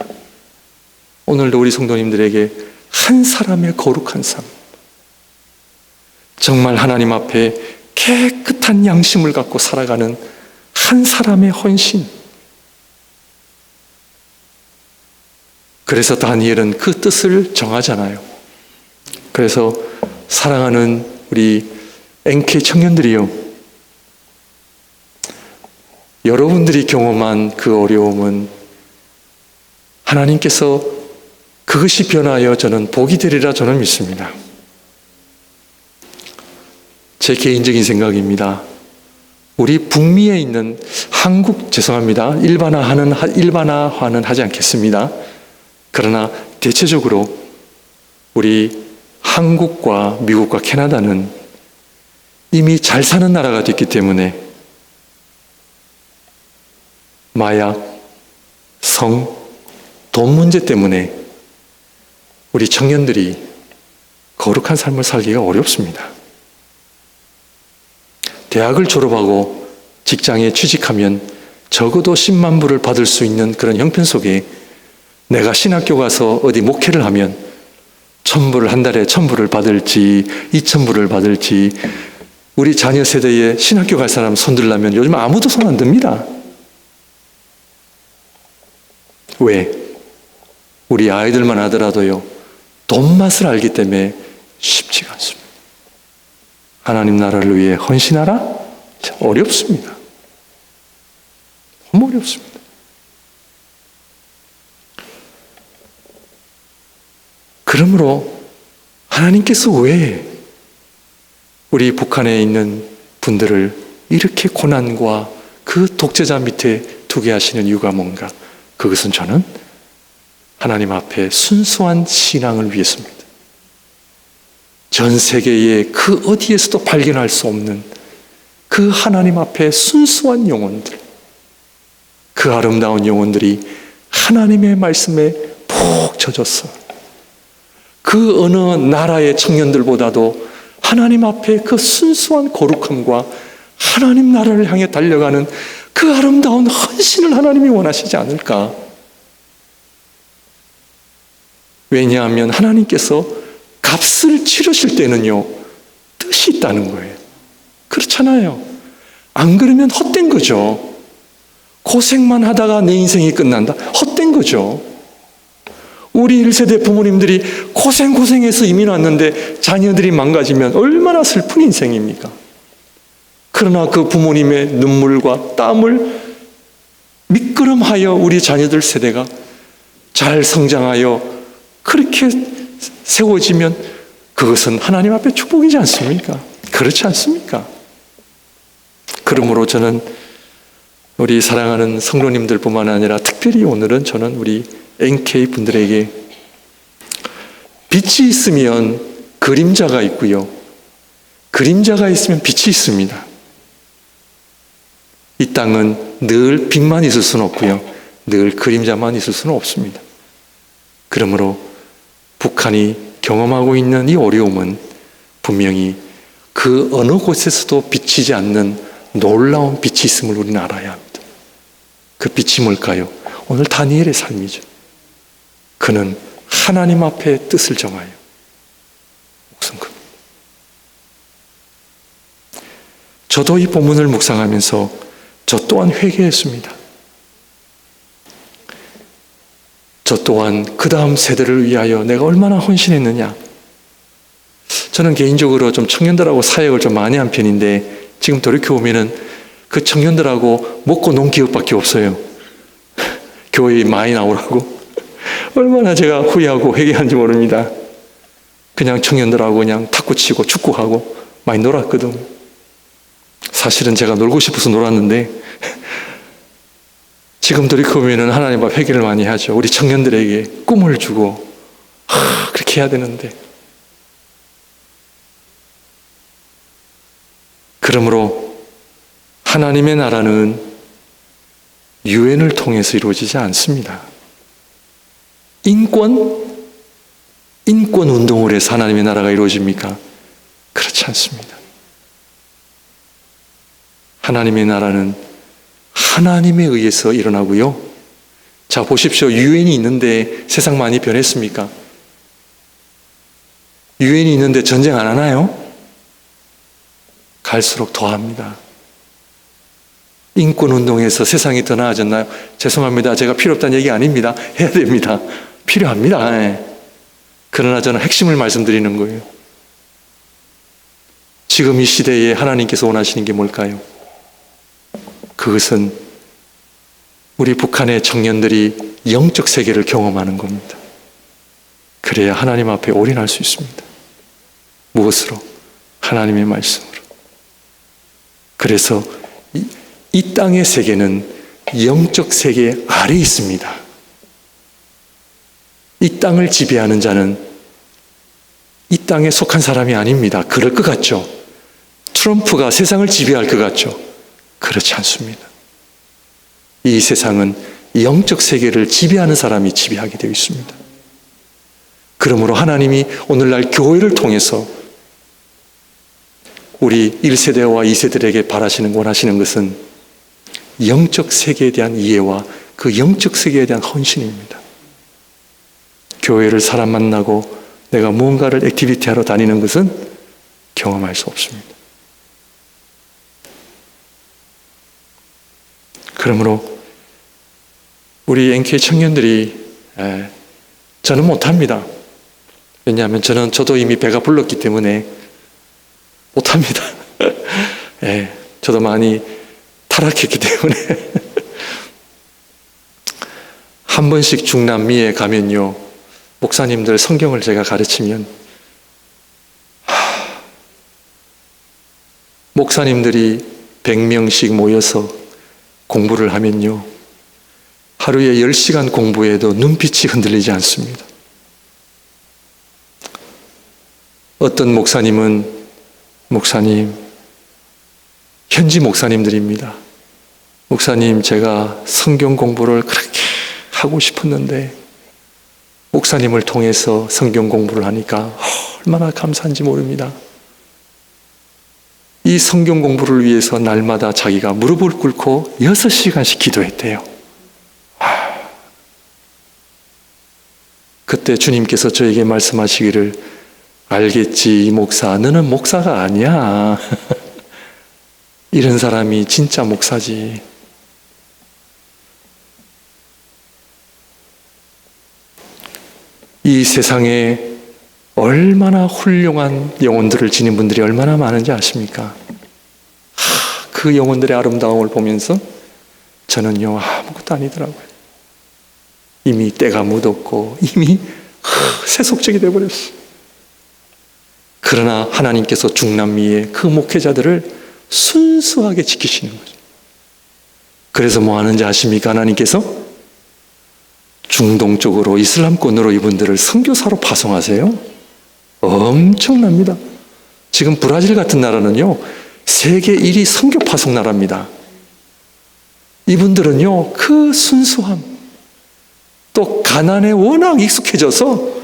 오늘도 우리 성도님들에게 한 사람의 거룩한 삶, 정말 하나님 앞에 깨끗한 양심을 갖고 살아가는 한 사람의 헌신. 그래서 다니엘은 그 뜻을 정하잖아요. 그래서 사랑하는 우리 NK 청년들이요, 여러분들이 경험한 그 어려움은 하나님께서 그것이 변하여 저는 복이 되리라 저는 믿습니다. 제 개인적인 생각입니다. 우리 북미에 있는 한국, 죄송합니다, 일반화는 하지 않겠습니다. 그러나 대체적으로 우리 한국과 미국과 캐나다는 이미 잘 사는 나라가 됐기 때문에 마약, 성, 돈 문제 때문에 우리 청년들이 거룩한 삶을 살기가 어렵습니다. 대학을 졸업하고 직장에 취직하면 적어도 10만 불을 받을 수 있는 그런 형편 속에 내가 신학교 가서 어디 목회를 하면 1,000불을 한 달에 1,000불을 받을지 2,000불을 받을지 우리 자녀 세대에 신학교 갈 사람 손들라면 요즘 아무도 손 안 듭니다. 왜? 우리 아이들만 하더라도요, 돈 맛을 알기 때문에 쉽지가 않습니다. 하나님 나라를 위해 헌신하라? 참 어렵습니다. 너무 어렵습니다. 그러므로 하나님께서 왜 우리 북한에 있는 분들을 이렇게 고난과 그 독재자 밑에 두게 하시는 이유가 뭔가? 그것은 저는 하나님 앞에 순수한 신앙을 위해서입니다. 전 세계의 그 어디에서도 발견할 수 없는 그 하나님 앞에 순수한 영혼들, 그 아름다운 영혼들이 하나님의 말씀에 푹 젖었어. 그 어느 나라의 청년들보다도 하나님 앞에 그 순수한 거룩함과 하나님 나라를 향해 달려가는 그 아름다운 헌신을 하나님이 원하시지 않을까? 왜냐하면 하나님께서 값을 치르실 때는요, 뜻이 있다는 거예요. 그렇잖아요. 안 그러면 헛된 거죠. 고생만 하다가 내 인생이 끝난다. 헛된 거죠. 우리 1세대 부모님들이 고생해서 이민 왔는데 자녀들이 망가지면 얼마나 슬픈 인생입니까? 그러나 그 부모님의 눈물과 땀을 미끄럼하여 우리 자녀들 세대가 잘 성장하여 그렇게 세워지면 그것은 하나님 앞에 축복이지 않습니까? 그렇지 않습니까? 그러므로 저는 우리 사랑하는 성도님들뿐만 아니라 특별히 오늘은 저는 우리 NK 분들에게 빛이 있으면 그림자가 있고요. 그림자가 있으면 빛이 있습니다. 이 땅은 늘 빛만 있을 수는 없고요. 늘 그림자만 있을 수는 없습니다. 그러므로 북한이 경험하고 있는 이 어려움은 분명히 그 어느 곳에서도 비치지 않는 놀라운 빛이 있음을 우리는 알아야 합니다. 그 빛이 뭘까요? 오늘 다니엘의 삶이죠. 그는 하나님 앞에 뜻을 정하여 목숨 겁니다. 저도 이 본문을 묵상하면서 저 또한 회개했습니다. 저 또한 그 다음 세대를 위하여 내가 얼마나 헌신했느냐. 저는 개인적으로 좀 청년들하고 사역을 좀 많이 한 편인데 지금 돌이켜보면은 그 청년들하고 먹고 논 기억밖에 없어요. 교회에 많이 나오라고. 얼마나 제가 후회하고 회개한지 모릅니다. 그냥 청년들하고 그냥 탁구 치고 축구하고 많이 놀았거든. 사실은 제가 놀고 싶어서 놀았는데 지금 돌이켜보면 하나님 앞 회개를 많이 하죠. 우리 청년들에게 꿈을 주고 그렇게 해야 되는데. 그러므로 하나님의 나라는 유엔을 통해서 이루어지지 않습니다. 인권 운동을 해서 하나님의 나라가 이루어집니까? 그렇지 않습니다. 하나님의 나라는 하나님에 의해서 일어나고요. 자, 보십시오. 유엔이 있는데 세상 많이 변했습니까? 유엔이 있는데 전쟁 안 하나요? 갈수록 더합니다. 인권운동에서 세상이 더 나아졌나요? 죄송합니다. 제가 필요 없다는 얘기 아닙니다. 해야 됩니다. 필요합니다. 예. 그러나 저는 핵심을 말씀드리는 거예요. 지금 이 시대에 하나님께서 원하시는 게 뭘까요? 그것은 우리 북한의 청년들이 영적 세계를 경험하는 겁니다. 그래야 하나님 앞에 올인할 수 있습니다. 무엇으로? 하나님의 말씀으로. 그래서 이 땅의 세계는 영적 세계 아래에 있습니다. 이 땅을 지배하는 자는 이 땅에 속한 사람이 아닙니다. 그럴 것 같죠? 트럼프가 세상을 지배할 것 같죠? 그렇지 않습니다. 이 세상은 영적 세계를 지배하는 사람이 지배하게 되어 있습니다. 그러므로 하나님이 오늘날 교회를 통해서 우리 1세대와 2세대에게 바라시는, 원하시는 것은 영적 세계에 대한 이해와 그 영적 세계에 대한 헌신입니다. 교회를 사람 만나고 내가 무언가를 액티비티하러 다니는 것은 경험할 수 없습니다. 그러므로 우리 NK 청년들이 저는 못합니다. 왜냐하면 저도 이미 배가 불렀기 때문에 못합니다. 저도 많이 타락했기 때문에 한 번씩 중남미에 가면요, 목사님들 성경을 제가 가르치면 목사님들이 100명씩 모여서 공부를 하면요, 하루에 10시간 공부해도 눈빛이 흔들리지 않습니다. 어떤 목사님은 현지 목사님들입니다. 목사님, 제가 성경 공부를 그렇게 하고 싶었는데 목사님을 통해서 성경 공부를 하니까 얼마나 감사한지 모릅니다. 이 성경 공부를 위해서 날마다 자기가 무릎을 꿇고 6시간씩 기도했대요. 그때 주님께서 저에게 말씀하시기를, 알겠지, 이 목사, 너는 목사가 아니야. 이런 사람이 진짜 목사지. 이 세상에 얼마나 훌륭한 영혼들을 지닌 분들이 얼마나 많은지 아십니까? 그 영혼들의 아름다움을 보면서 저는요, 아무것도 아니더라고요. 이미 때가 묻었고 이미 세속적이 되어버렸어요. 그러나 하나님께서 중남미의 그 목회자들을 순수하게 지키시는 거죠. 그래서 뭐 하는지 아십니까? 하나님께서 중동 쪽으로, 이슬람권으로 이분들을 선교사로 파송하세요. 엄청납니다. 지금 브라질 같은 나라는요, 세계 1위 선교 파송 나라입니다. 이분들은요, 그 순수함, 또 가난에 워낙 익숙해져서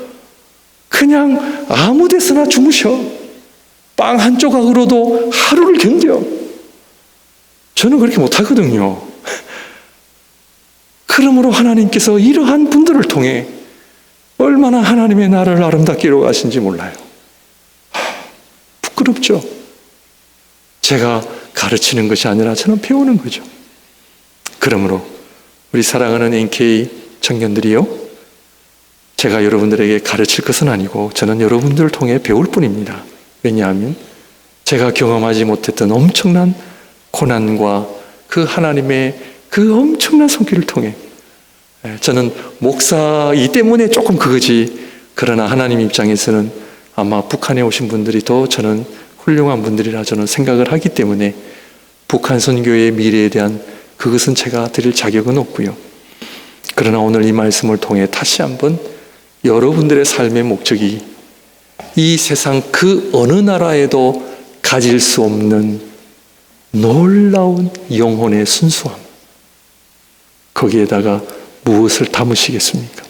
그냥 아무 데서나 주무셔. 빵 한 조각으로도 하루를 견뎌. 저는 그렇게 못하거든요. 그러므로 하나님께서 이러한 분들을 통해 얼마나 하나님의 나라를 아름답게 이루어가신지 몰라요. 부끄럽죠. 제가 가르치는 것이 아니라 저는 배우는 거죠. 그러므로 우리 사랑하는 NK 청년들이요, 제가 여러분들에게 가르칠 것은 아니고 저는 여러분들을 통해 배울 뿐입니다. 왜냐하면 제가 경험하지 못했던 엄청난 고난과 그 하나님의 그 엄청난 손길을 통해, 저는 목사이기 때문에 조금 그거지, 그러나 하나님 입장에서는 아마 북한에 오신 분들이 더 저는 훌륭한 분들이라 저는 생각을 하기 때문에 북한 선교의 미래에 대한 그것은 제가 드릴 자격은 없고요. 그러나 오늘 이 말씀을 통해 다시 한번 여러분들의 삶의 목적이 이 세상 그 어느 나라에도 가질 수 없는 놀라운 영혼의 순수함, 거기에다가 무엇을 담으시겠습니까?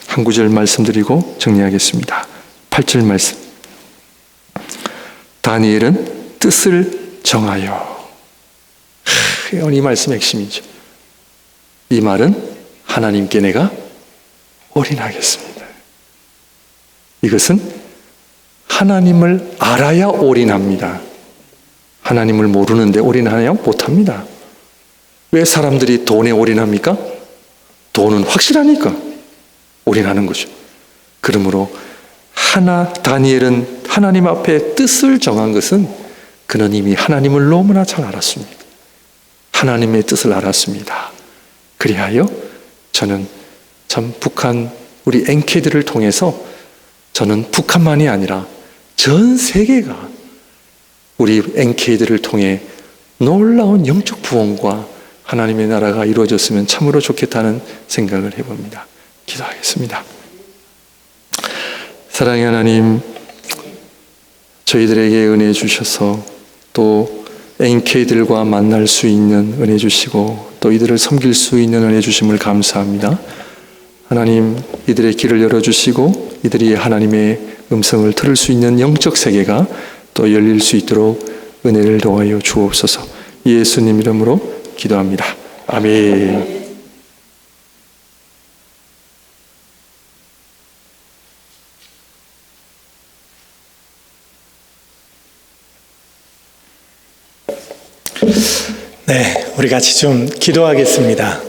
한 구절 말씀드리고 정리하겠습니다. 8절 말씀. 다니엘은 뜻을 정하여. 이 말씀의 핵심이죠. 이 말은 하나님께 내가 올인하겠습니다. 이것은 하나님을 알아야 올인합니다. 하나님을 모르는데 올인하냐? 못합니다. 왜 사람들이 돈에 올인합니까? 돈은 확실하니까 올인하는 거죠. 그러므로 다니엘은 하나님 앞에 뜻을 정한 것은 그는 이미 하나님을 너무나 잘 알았습니다. 하나님의 뜻을 알았습니다. 그리하여 저는 참 북한 우리 NK들을 통해서 저는 북한만이 아니라 전 세계가 우리 NK들을 통해 놀라운 영적 부흥과 하나님의 나라가 이루어졌으면 참으로 좋겠다는 생각을 해봅니다. 기도하겠습니다. 사랑의 하나님, 저희들에게 은혜 주셔서 또 NK들과 만날 수 있는 은혜 주시고 또 이들을 섬길 수 있는 은혜 주심을 감사합니다. 하나님, 이들의 길을 열어주시고 이들이 하나님의 음성을 들을 수 있는 영적 세계가 또 열릴 수 있도록 은혜를 더하여 주옵소서. 예수님 이름으로 기도합니다. 아멘. 네, 우리 같이 좀 기도하겠습니다.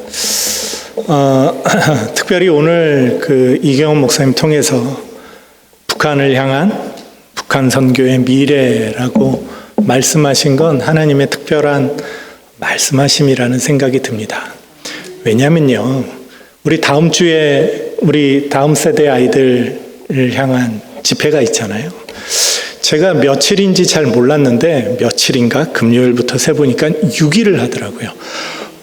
특별히 오늘 그 이경원 목사님 통해서 북한을 향한 북한 선교의 미래라고 말씀하신 건 하나님의 특별한 말씀하심이라는 생각이 듭니다. 왜냐면요, 우리 다음 주에 우리 다음 세대 아이들을 향한 집회가 있잖아요. 제가 며칠인지 잘 몰랐는데 며칠인가 금요일부터 세보니까 6일을 하더라고요.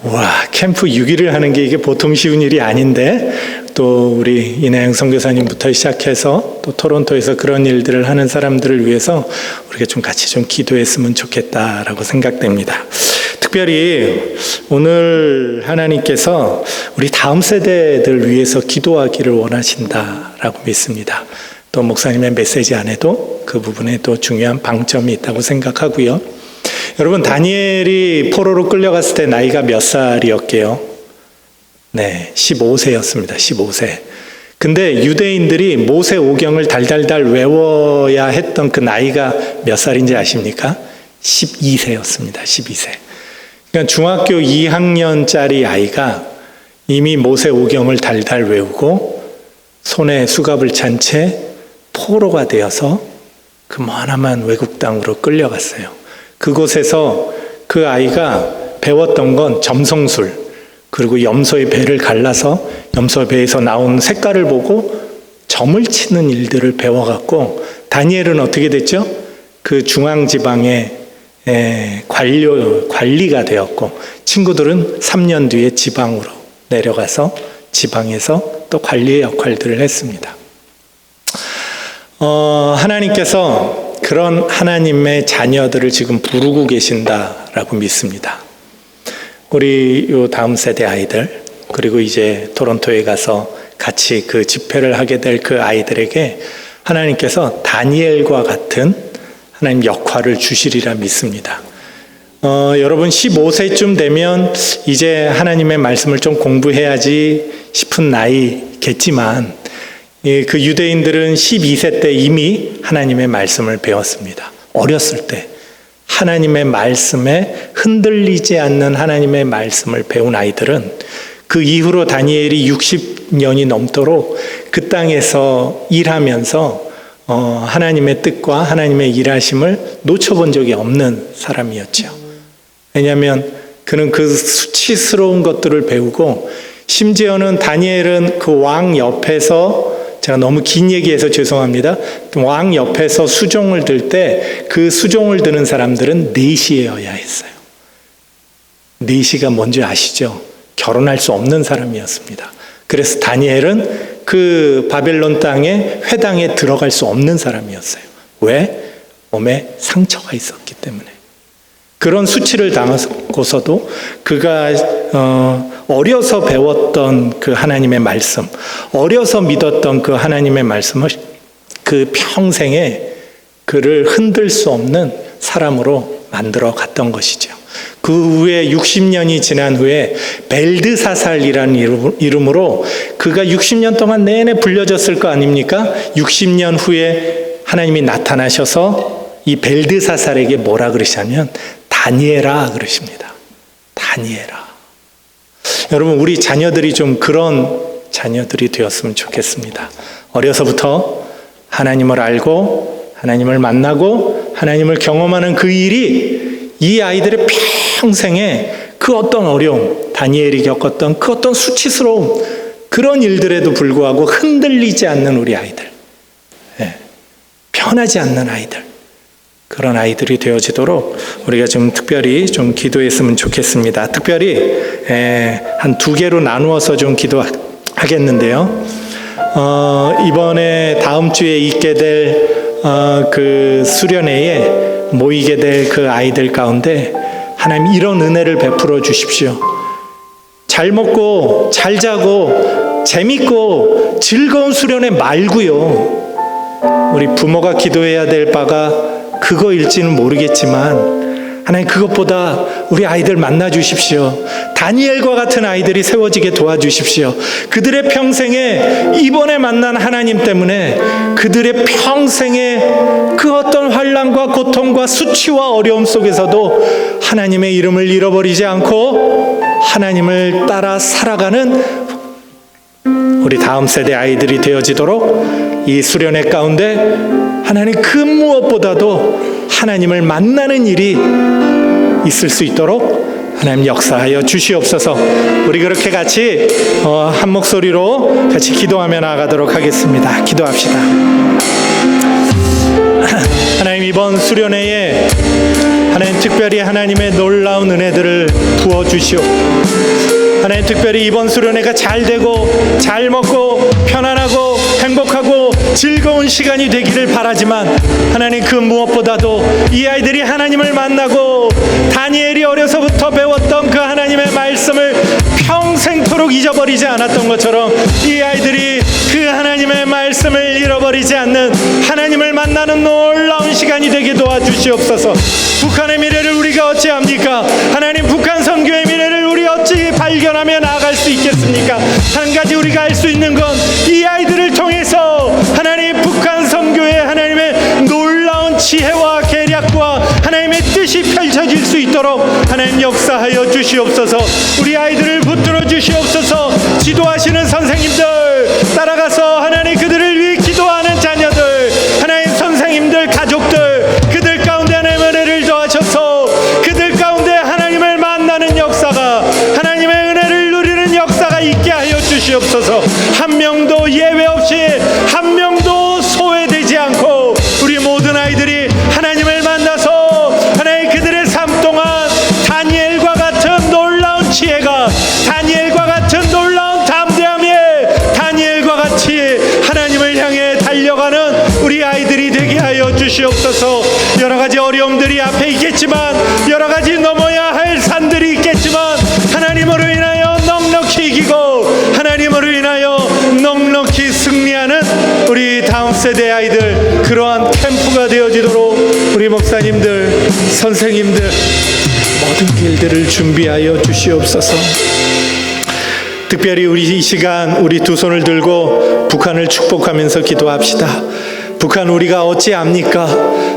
와, 캠프 6일을 하는 게 이게 보통 쉬운 일이 아닌데 또 우리 이나영 선교사님부터 시작해서 또 토론토에서 그런 일들을 하는 사람들을 위해서 우리가 좀 같이 좀 기도했으면 좋겠다라고 생각됩니다. 특별히 오늘 하나님께서 우리 다음 세대들 위해서 기도하기를 원하신다라고 믿습니다. 또 목사님의 메시지 안에도 그 부분에 또 중요한 방점이 있다고 생각하고요. 여러분, 다니엘이 포로로 끌려갔을 때 나이가 몇 살이었게요? 네, 15세였습니다. 15세. 근데 유대인들이 모세 오경을 달달달 외워야 했던 그 나이가 몇 살인지 아십니까? 12세였습니다. 12세. 그러니까 중학교 2학년짜리 아이가 이미 모세 오경을 달달 외우고 손에 수갑을 찬 채 포로가 되어서 그 머나먼 외국 땅으로 끌려갔어요. 그곳에서 그 아이가 배웠던 건 점성술, 그리고 염소의 배를 갈라서 염소의 배에서 나온 색깔을 보고 점을 치는 일들을 배워갖고 다니엘은 어떻게 됐죠? 그 중앙지방의 관리가 되었고 친구들은 3년 뒤에 지방으로 내려가서 지방에서 또 관리의 역할들을 했습니다. 하나님께서 그런 하나님의 자녀들을 지금 부르고 계신다라고 믿습니다. 우리 요 다음 세대 아이들, 그리고 이제 토론토에 가서 같이 그 집회를 하게 될 그 아이들에게 하나님께서 다니엘과 같은 하나님 역할을 주시리라 믿습니다. 여러분 15세쯤 되면 이제 하나님의 말씀을 좀 공부해야지 싶은 나이겠지만 그 유대인들은 12세 때 이미 하나님의 말씀을 배웠습니다. 어렸을 때 하나님의 말씀에 흔들리지 않는 하나님의 말씀을 배운 아이들은 그 이후로 다니엘이 60년이 넘도록 그 땅에서 일하면서 하나님의 뜻과 하나님의 일하심을 놓쳐본 적이 없는 사람이었죠. 왜냐하면 그는 그 수치스러운 것들을 배우고 심지어는 다니엘은 그 왕 옆에서, 제가 너무 긴 얘기해서 죄송합니다. 왕 옆에서 수종을 들 때 그 수종을 드는 사람들은 내시여야 했어요. 내시가 뭔지 아시죠? 결혼할 수 없는 사람이었습니다. 그래서 다니엘은 그 바벨론 땅의 회당에 들어갈 수 없는 사람이었어요. 왜? 몸에 상처가 있었기 때문에. 그런 수치를 당하고서도 그가 어려서 배웠던 그 하나님의 말씀, 어려서 믿었던 그 하나님의 말씀을 그 평생에 그를 흔들 수 없는 사람으로 만들어 갔던 것이죠. 그 후에 60년이 지난 후에 벨드사살이라는 이름으로 그가 60년 동안 내내 불려졌을 거 아닙니까? 60년 후에 하나님이 나타나셔서 이 벨드사살에게 뭐라 그러시냐면 다니엘아 그러십니다. 다니엘아. 여러분, 우리 자녀들이 좀 그런 자녀들이 되었으면 좋겠습니다. 어려서부터 하나님을 알고 하나님을 만나고 하나님을 경험하는 그 일이 이 아이들의 평생에 그 어떤 어려움, 다니엘이 겪었던 그 어떤 수치스러움, 그런 일들에도 불구하고 흔들리지 않는 우리 아이들, 편하지 않는 아이들, 그런 아이들이 되어지도록 우리가 좀 특별히 좀 기도했으면 좋겠습니다. 특별히 한 두 개로 나누어서 좀 기도하겠는데요. 이번에 다음 주에 있게 될 그 수련회에 모이게 될 그 아이들 가운데 하나님 이런 은혜를 베풀어 주십시오. 잘 먹고 잘 자고 재밌고 즐거운 수련회 말고요. 우리 부모가 기도해야 될 바가 그거일지는 모르겠지만 하나님 그것보다 우리 아이들 만나 주십시오. 다니엘과 같은 아이들이 세워지게 도와주십시오. 그들의 평생에 이번에 만난 하나님 때문에 그들의 평생에 그 어떤 환난과 고통과 수치와 어려움 속에서도 하나님의 이름을 잃어버리지 않고 하나님을 따라 살아가는 우리 다음 세대 아이들이 되어지도록 이 수련회 가운데 하나님 그 무엇보다도 하나님을 만나는 일이 있을 수 있도록 하나님 역사하여 주시옵소서. 우리 그렇게 같이 한 목소리로 같이 기도하며 나아가도록 하겠습니다. 기도합시다. 하나님 이번 수련회에 하나님 특별히 하나님의 놀라운 은혜들을 부어주시오. 하나님 특별히 이번 수련회가 잘 되고 잘 먹고 편안하고 행복하고 즐거운 시간이 되기를 바라지만 하나님 그 무엇보다도 이 아이들이 하나님을 만나고 다니엘이 어려서부터 배웠던 그 하나님의 말씀을 평생토록 잊어버리지 않았던 것처럼 이 아이들이 그 하나님의 말씀을 잃어버리지 않는 하나님을 만나는 놀라운 시간이 되게 도와주시옵소서. 북한의 미래를 우리가 어찌합니까? 하나님 북한 선교의 미래를 우리 어찌 발견하며 나아갈 수 있겠습니까? 한 가지 우리가 알 수 있는 건 이 아이들을 통해서 하나님 북한 선교의 하나님의 놀라운 지혜와 계략과 하나님의 뜻이 펼쳐질 수 있도록 하나님 역사하여 주시옵소서. 우리 아이들을 붙들어 주시옵소서. 지도하시는 선생님들 따라가서 하나님 그들을 위해 기도하는 자녀들 하나님 선생님들 가족들 그들 가운데 하나님의 은혜를 더하셔서 그들 가운데 하나님을 만나는 역사가 하나님의 은혜를 누리는 역사가 있게 하여 주시옵소서. 한 명도 예외 없이 한 명도 소외되지 않고 우리 모든 아이들이 하나님을 만나서 하나님 그들의 삶 동안 다니엘과 같은 놀라운 지혜가 다니엘과 같은 놀라운 담대함에 다니엘과 같이 하나님을 향해 달려가는 우리 아이들이 되게 하여 주시옵소서. 여러 가지 어려움들이 앞에 있겠지만 여러 가지 넘어야 할 산들이 있겠지만 하나님으로 인하여 넉넉히 이기고 하나님으로 인하여 넉넉히 승리하는 우리 다음 세대 아이들 그러한 캠프가 되어지도록 우리 목사님들 선생님들 모든 길들을 준비하여 주시옵소서. 특별히 우리 이 시간 우리 두 손을 들고 북한을 축복하면서 기도합시다. 북한 우리가 어찌 압니까?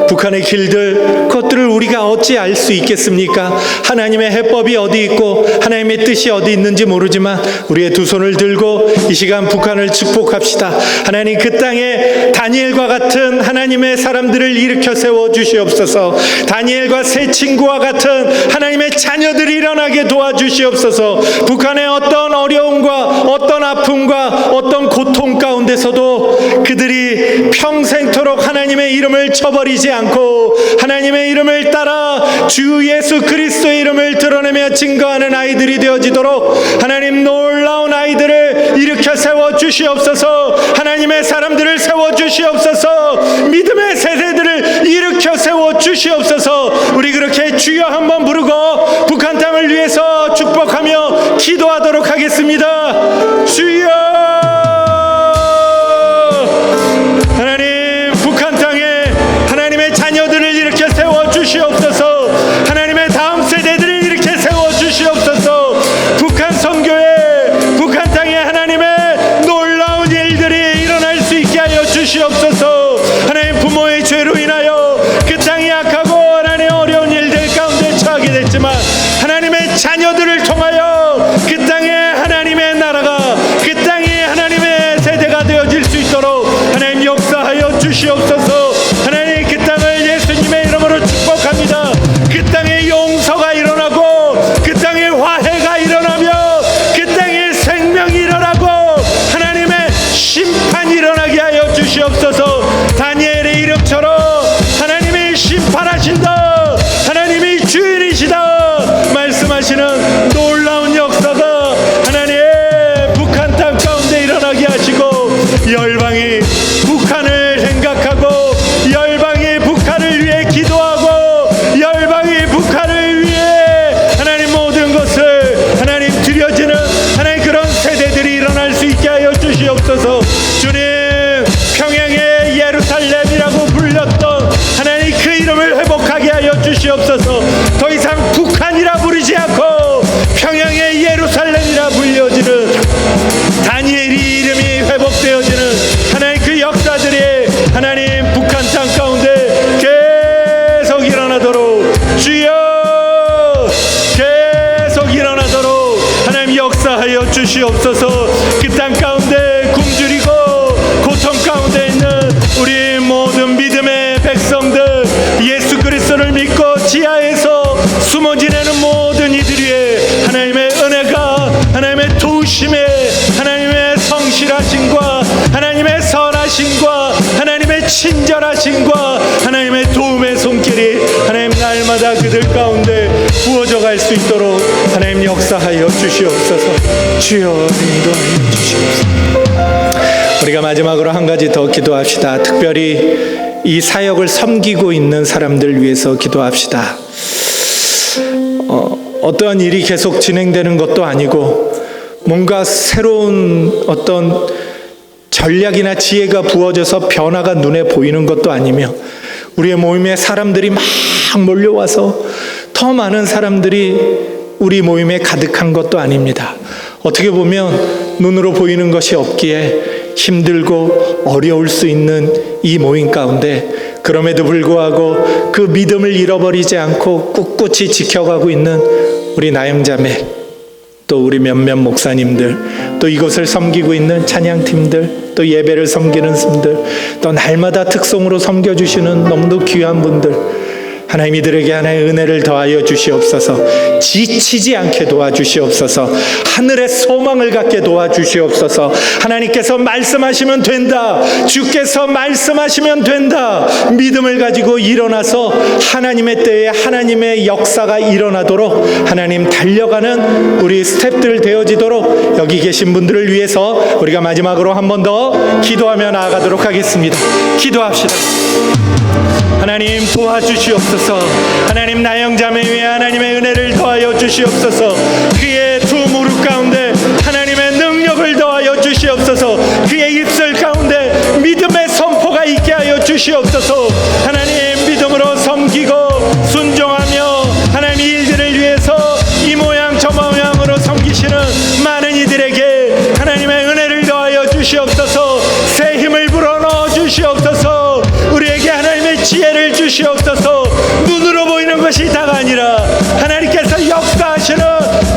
북한의 길들 그것들을 우리가 어찌 알 수 있겠습니까? 하나님의 해법이 어디 있고 하나님의 뜻이 어디 있는지 모르지만 우리의 두 손을 들고 이 시간 북한을 축복합시다. 하나님 그 땅에 다니엘과 같은 하나님의 사람들을 일으켜 세워 주시옵소서. 다니엘과 세 친구와 같은 하나님의 자녀들이 일어나게 도와주시옵소서. 북한의 어떤 어려움과 어떤 아픔과 어떤 고통 가운데서도 그들이 평생토록 하나님의 이름을 쳐버리지 않고 하나님의 이름을 따라 주 예수 그리스도의 이름을 드러내며 증거하는 아이들이 되어지도록 하나님 놀라운 아이들을 일으켜 세워 주시옵소서. 하나님의 사람들을 세워 주시옵소서. 믿음의 세대들을 일으켜 세워 주시옵소서. 우리 그렇게 주여 한번 부르고 북한 땅을 위해서 축복하며 기도하도록 하겠습니다. 주여 하나님 북한 땅에 하나님의 자녀들을 일으켜 세워 주시옵소서. 하나님의 다음 세대들을 일으켜 세워 주시옵소서. 북한 선교에 북한 땅에 하나님의 놀라운 일들이 일어날 수 있게 하여 주시옵소서. 하나님 부모의 죄로 인하여 그 땅이 악하고 하나님 어려운 일들 가운데 역사하여 주시옵소서. 그 땅 가운데 굶주리고 고통 가운데 있는 우리 모든 믿음의 백성들, 예수 그리스도를 믿고 지하에서 숨어 지내는 모든 이들 위에 하나님의 은혜가, 하나님의 도우심에, 하나님의 성실하심과 하나님의 선하심과 하나님의 친절하심과 하나님의 도움의 손길이 하나님 날마다 그들 가운데 부어져 갈 수 있도록 하나님 역사하여 주시옵소서. 주여 인도하여 주시옵소서. 우리가 마지막으로 한 가지 더 기도합시다. 특별히 이 사역을 섬기고 있는 사람들 위해서 기도합시다. 어떠한 일이 계속 진행되는 것도 아니고 뭔가 새로운 어떤 전략이나 지혜가 부어져서 변화가 눈에 보이는 것도 아니며 우리의 모임에 사람들이 막 몰려와서 더 많은 사람들이 우리 모임에 가득한 것도 아닙니다. 어떻게 보면 눈으로 보이는 것이 없기에 힘들고 어려울 수 있는 이 모임 가운데 그럼에도 불구하고 그 믿음을 잃어버리지 않고 꿋꿋이 지켜가고 있는 우리 나영자매, 또 우리 몇몇 목사님들, 또 이곳을 섬기고 있는 찬양팀들, 또 예배를 섬기는 분들, 또 날마다 특송으로 섬겨주시는 너무도 귀한 분들, 하나님 이들에게 하나의 은혜를 더하여 주시옵소서. 지치지 않게 도와주시옵소서. 하늘의 소망을 갖게 도와주시옵소서. 하나님께서 말씀하시면 된다, 주께서 말씀하시면 된다, 믿음을 가지고 일어나서 하나님의 때에 하나님의 역사가 일어나도록 하나님 달려가는 우리 스태프들 되어지도록 여기 계신 분들을 위해서 우리가 마지막으로 한 번 더 기도하며 나아가도록 하겠습니다. 기도합시다. 하나님 도와주시옵소서. 하나님 나영자매 위에 하나님의 은혜를 더하여 주시옵소서. 그의 두 무릎 가운데 하나님의 능력을 더하여 주시옵소서. 그의 입술 가운데 믿음의 선포가 있게 하여 주시옵소서. 하나님 믿음으로 섬기고 순종하며 하나님 일들을 위해서 이 모양 저 모양으로 섬기시는 많은 이들에게 하나님의 은혜를 더하여 주시옵소서. 새 힘을 불어넣어 주시옵소서. 우리에게 하나님의 지혜를 주시옵소서. 눈으로 보이는 것이 다가 아니라 하나님께서 역사하시는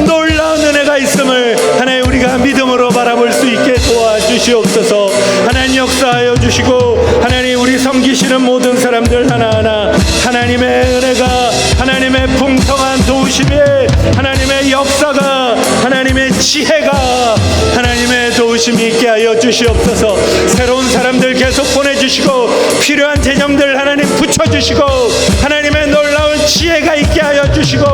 놀라운 은혜가 있음을 하나님 우리가 믿음으로 바라볼 수 있게 도와주시옵소서. 하나님 역사하여 주시고 하나님 우리 섬기시는 모든 사람들 하나하나 하나님의 은혜가, 하나님의 풍성한 도우심에 하나님의 역사가, 하나님의 지혜가, 하나님의 도우심이 있게 하여 주시옵소서. 새로운 사람들 계속 보내주시고 필요한 재정들 하나님 붙여주시고 하나님의 놀라운 지혜가 있게 하여 주시고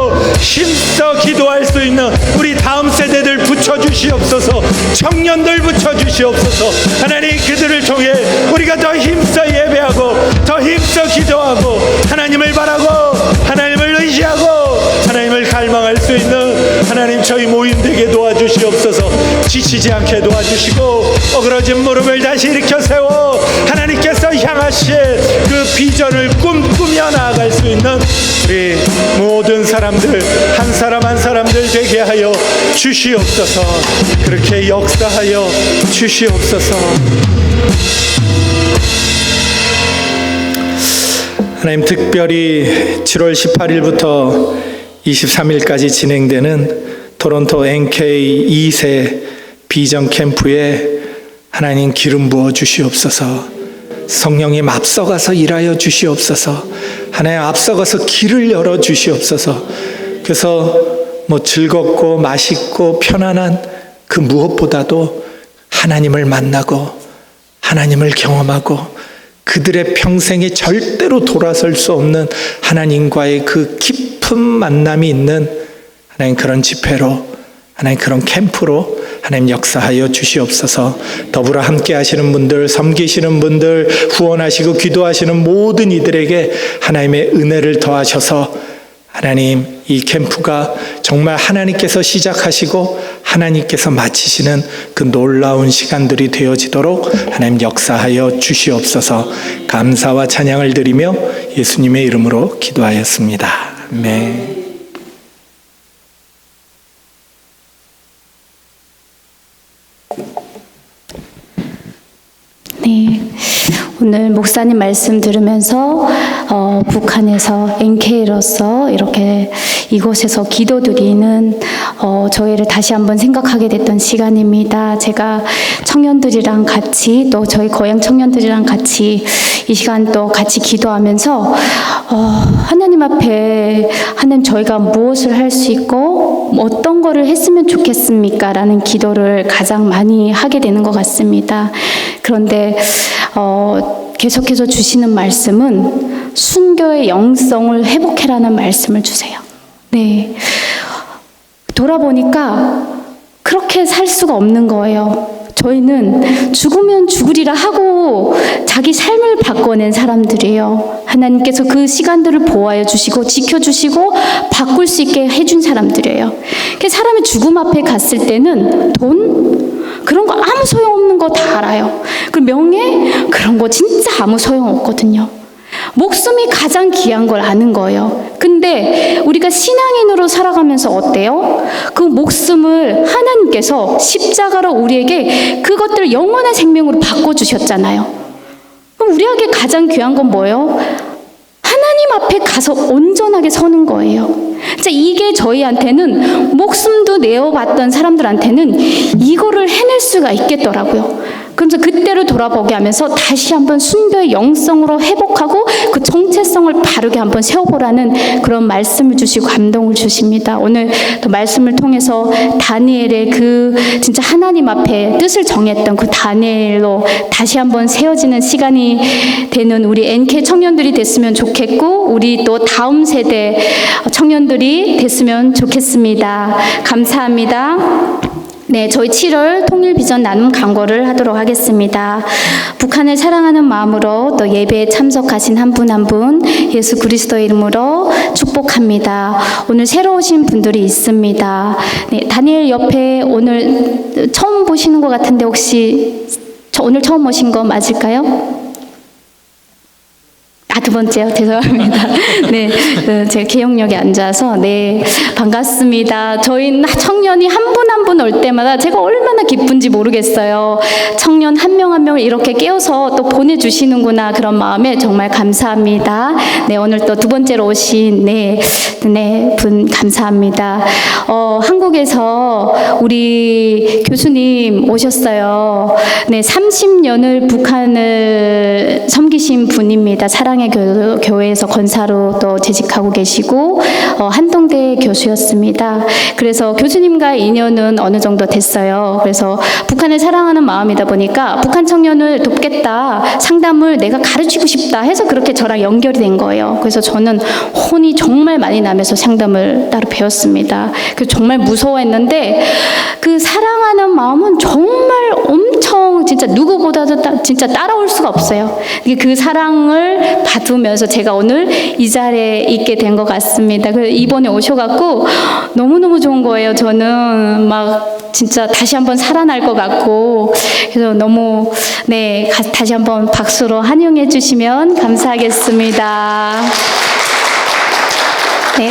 힘써 기도할 수 있는 우리 다음 세대들 붙여주시옵소서. 청년들 붙여주시옵소서. 하나님 그들을 통해 우리가 더 힘써 예배하고 더 힘써 기도하고 하나님을 바라고 하나님을 의지하고 하나님을 갈망할 수 있는 하나님 저희 모임 되게 도와주시옵소서. 지치지 않게 도와주시고 어그러진 무릎을 다시 일으켜 세워 하나님께서 향하실 그 비전을 꿈꾸며 나아갈 수 있는 우리 모든 사람들 한 사람 한 사람들 되게 하여 주시옵소서. 그렇게 역사하여 주시옵소서. 하나님 특별히 7월 18일부터 23일까지 진행되는 토론토 NK 2세 비전 캠프에 하나님 기름 부어 주시옵소서. 성령님 앞서가서 일하여 주시옵소서. 하나님 앞서가서 길을 열어 주시옵소서. 그래서 즐겁고 맛있고 편안한 그 무엇보다도 하나님을 만나고 하나님을 경험하고 그들의 평생에 절대로 돌아설 수 없는 하나님과의 그 깊은 만남이 있는 하나님 그런 집회로, 하나님 그런 캠프로 하나님 역사하여 주시옵소서. 더불어 함께 하시는 분들, 섬기시는 분들, 후원하시고 기도하시는 모든 이들에게 하나님의 은혜를 더하셔서 하나님 이 캠프가 정말 하나님께서 시작하시고 하나님께서 마치시는 그 놀라운 시간들이 되어지도록 하나님 역사하여 주시옵소서. 감사와 찬양을 드리며 예수님의 이름으로 기도하였습니다. 아멘. 네, 오늘 목사님 말씀 들으면서 북한에서 NK로서 이렇게 이곳에서 기도드리는 저희를 다시 한번 생각하게 됐던 시간입니다. 제가 청년들이랑 같이 또 저희 고향 청년들이랑 같이 이 시간 또 같이 기도하면서 하나님 앞에 하나님 저희가 무엇을 할 수 있고 어떤 거를 했으면 좋겠습니까? 라는 기도를 가장 많이 하게 되는 것 같습니다. 그런데 계속해서 주시는 말씀은 순교의 영성을 회복해라는 말씀을 주세요. 네. 돌아보니까 그렇게 살 수가 없는 거예요. 저희는 죽으면 죽으리라 하고 자기 삶을 바꿔낸 사람들이에요. 하나님께서 그 시간들을 보호하여 주시고 지켜주시고 바꿀 수 있게 해준 사람들이에요. 사람이 죽음 앞에 갔을 때는 돈? 그런 거 아무 소용없는 거 다 알아요. 그 명예? 그런 거 진짜 아무 소용없거든요. 목숨이 가장 귀한 걸 아는 거예요. 근데 우리가 신앙인으로 살아가면서 어때요? 그 목숨을 하나님께서 십자가로 우리에게 그것들을 영원한 생명으로 바꿔주셨잖아요. 그럼 우리에게 가장 귀한 건 뭐예요? 하나님 앞에 가서 온전하게 서는 거예요. 진짜 이게 저희한테는 목숨도 내어봤던 사람들한테는 이거를 해낼 수가 있겠더라고요. 그래서 그때를 돌아보게 하면서 다시 한번 순교의 영성으로 회복하고 그 정체성을 바르게 한번 세워보라는 그런 말씀을 주시고 감동을 주십니다. 오늘 또 말씀을 통해서 다니엘의 그 진짜 하나님 앞에 뜻을 정했던 그 다니엘로 다시 한번 세워지는 시간이 되는 우리 NK 청년들이 됐으면 좋겠고 우리 또 다음 세대 청년들이 됐으면 좋겠습니다. 감사합니다. 네, 저희 7월 통일비전 나눔 강구를 하도록 하겠습니다. 북한을 사랑하는 마음으로 또 예배에 참석하신 한 분 한 분 예수 그리스도의 이름으로 축복합니다. 오늘 새로 오신 분들이 있습니다. 네, 다니엘 옆에 오늘 처음 보시는 것 같은데 혹시 오늘 처음 오신 거 맞을까요? 두 번째요. 죄송합니다. 네, 제가 기억력에 앉아서 네, 반갑습니다. 저희 청년이 한 분 한 분 올 때마다 제가 얼마나 기쁜지 모르겠어요. 청년 한 명 한 명을 이렇게 깨워서 또 보내주시는구나 그런 마음에 정말 감사합니다. 네, 오늘 또 두 번째로 오신 분 감사합니다. 한국에서 우리 교수님 오셨어요. 네, 30년을 북한을 섬기신 분입니다. 사랑의 교회에서 권사로 또 재직하고 계시고 한동대 교수였습니다. 그래서 교수님과 인연은 어느 정도 됐어요. 그래서 북한을 사랑하는 마음이다 보니까 북한 청년을 돕겠다, 상담을 내가 가르치고 싶다 해서 그렇게 저랑 연결이 된 거예요. 그래서 저는 혼이 정말 많이 나면서 상담을 따로 배웠습니다. 그래서 정말 무서워했는데 그 사랑하는 마음은 정말 엄청 진짜 누구보다도 진짜 따라올 수가 없어요. 그 사랑을 받으면서 제가 오늘 이 자리에 있게 된 것 같습니다. 그래서 이번에 오셔갖고 너무너무 좋은 거예요. 저는 막 진짜 다시 한번 살아날 것 같고 그래서 너무 네 다시 한번 박수로 환영해 주시면 감사하겠습니다. 네.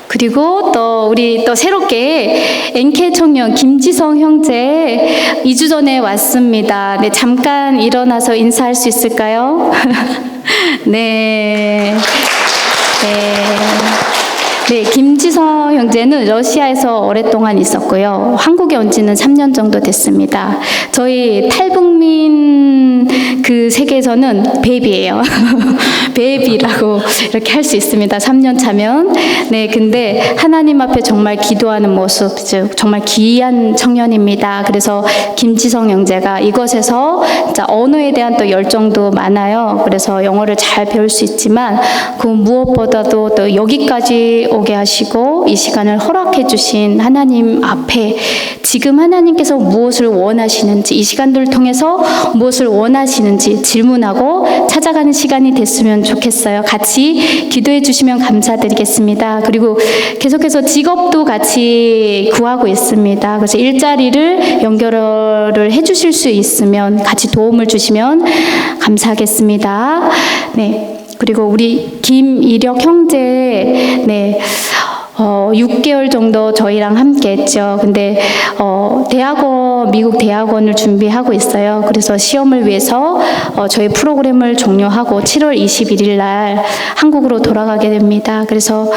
그리고 또 우리 또 새롭게 NK 청년 김지성 형제 2주 전에 왔습니다. 네, 잠깐 일어나서 인사할 수 있을까요? 네. 네, 김지성 형제는 러시아에서 오랫동안 있었고요. 한국에 온 지는 3년 정도 됐습니다. 저희 탈북민 그 세계에서는 베이비예요. 베이비라고 이렇게 할 수 있습니다. 3년 차면. 네, 근데 하나님 앞에 정말 기도하는 모습, 즉 정말 귀한 청년입니다. 그래서 김지성 형제가 이것에서 진짜 언어에 대한 또 열정도 많아요. 그래서 영어를 잘 배울 수 있지만 그 무엇보다도 또 여기까지 오게 하시고 이 시간을 허락해 주신 하나님 앞에 지금 하나님께서 무엇을 원하시는지 이 시간들을 통해서 무엇을 원하시는지 질문하고 찾아가는 시간이 됐으면 좋겠어요. 같이 기도해 주시면 감사드리겠습니다. 그리고 계속해서 직업도 같이 구하고 있습니다. 그래서 일자리를 연결을 해 주실 수 있으면 같이 도움을 주시면 감사하겠습니다. 네. 그리고 우리 김이력 형제, 네. 6개월 정도 저희랑 함께 했죠. 근데 미국 대학원을 준비하고 있어요. 그래서 시험을 위해서 저희 프로그램을 종료하고 7월 21일 날 한국으로 돌아가게 됩니다. 그래서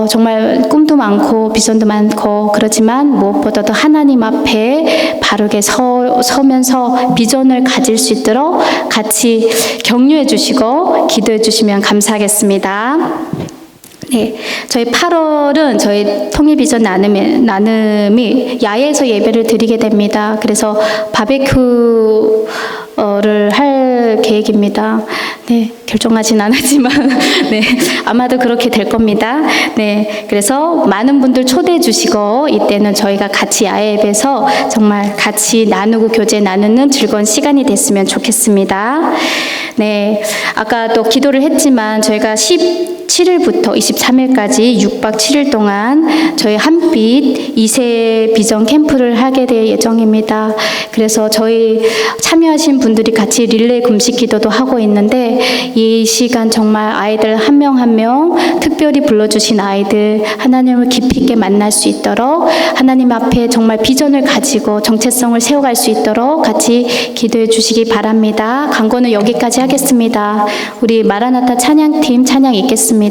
정말 꿈도 많고 비전도 많고 그렇지만 무엇보다도 하나님 앞에 바르게 서면서 비전을 가질 수 있도록 같이 격려해 주시고 기도해 주시면 감사하겠습니다. 네, 저희 8월은 저희 통일비전 나눔이 야외에서 예배를 드리게 됩니다. 그래서 바베큐를 할 계획입니다. 네, 결정하진 않았지만, 네, 아마도 그렇게 될 겁니다. 네, 그래서 많은 분들 초대해 주시고, 이때는 저희가 같이 야외 예배에서 정말 같이 나누고 교제 나누는 즐거운 시간이 됐으면 좋겠습니다. 네, 아까 또 기도를 했지만 저희가 17일부터 23일까지 6박 7일 동안 저희 한빛 2세 비전 캠프를 하게 될 예정입니다. 그래서 저희 참여하신 분들이 같이 릴레이 금식 기도도 하고 있는데 이 시간 정말 아이들 한 명 한 명 특별히 불러주신 아이들 하나님을 깊이 있게 만날 수 있도록 하나님 앞에 정말 비전을 가지고 정체성을 세워갈 수 있도록 같이 기도해 주시기 바랍니다. 광고는 여기까지 하겠습니다. 우리 마라나타 찬양팀 찬양 있겠습니다.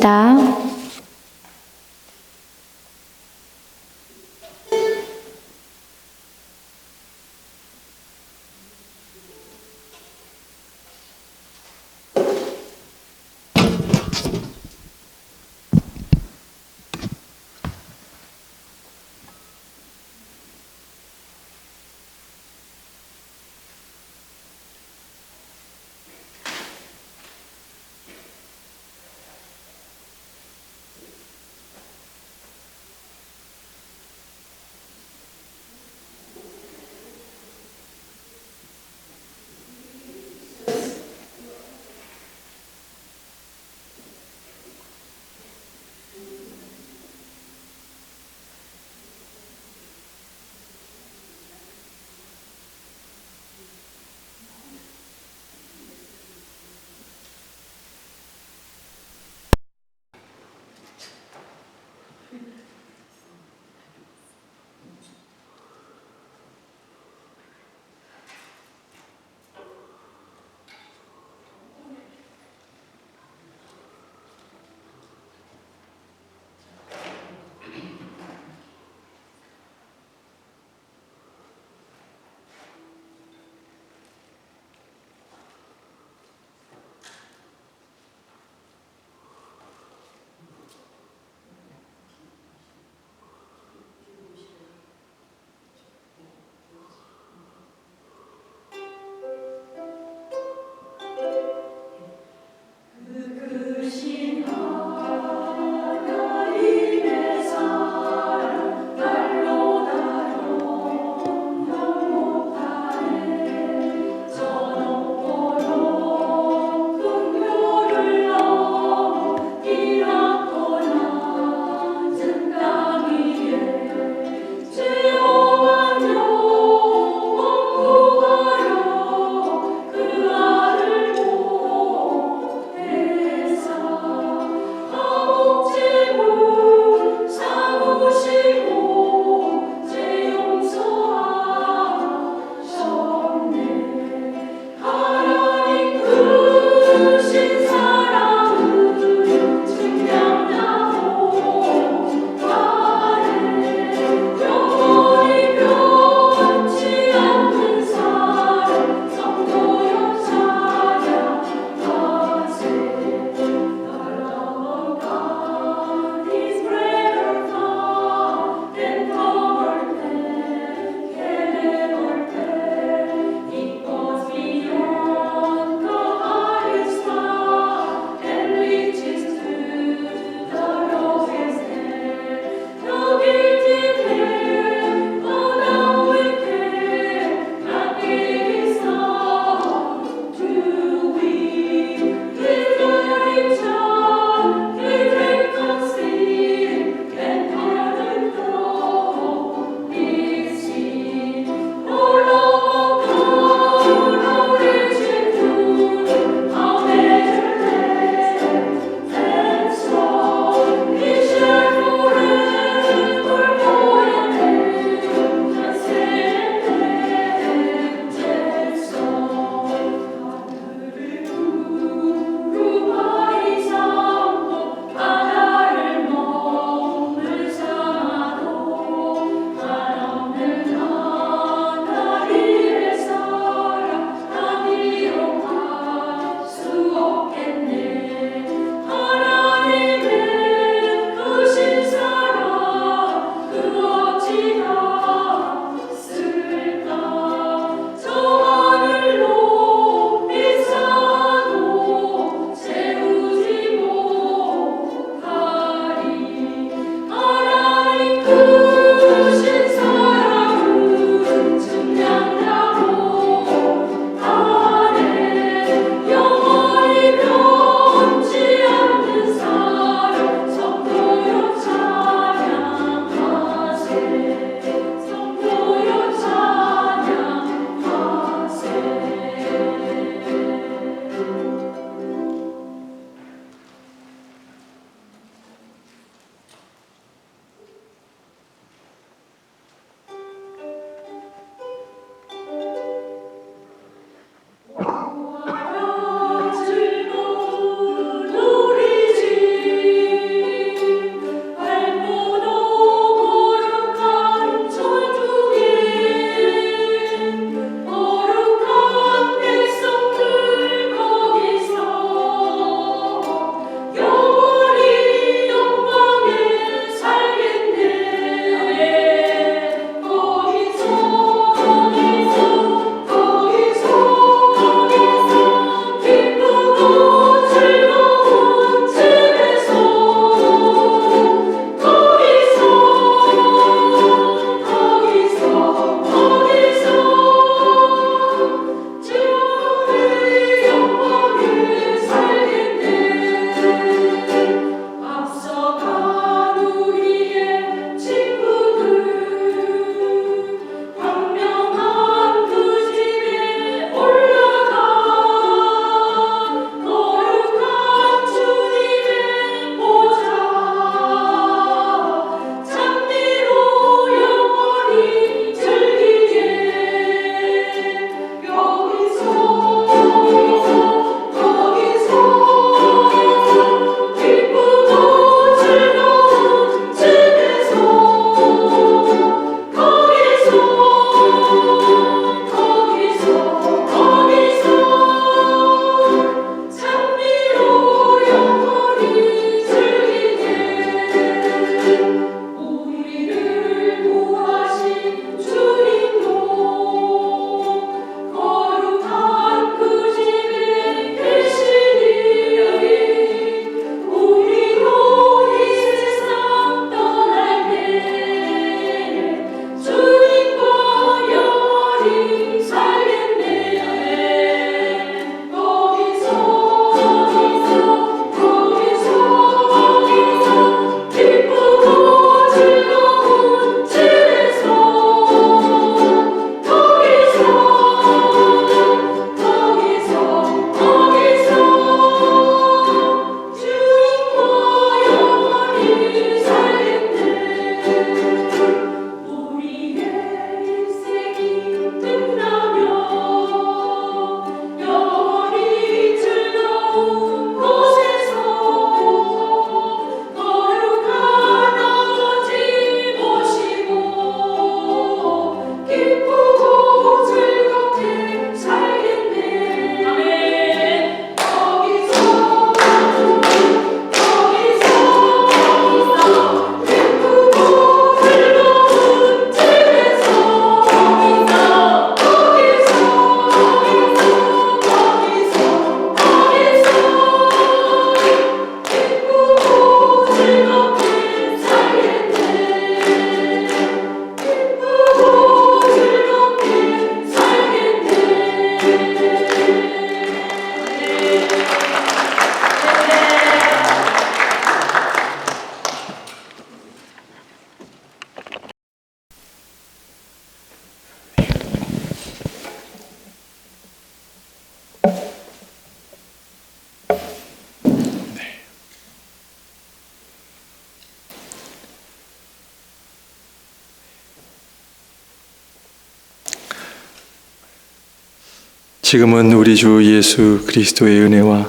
지금은 우리 주 예수 그리스도의 은혜와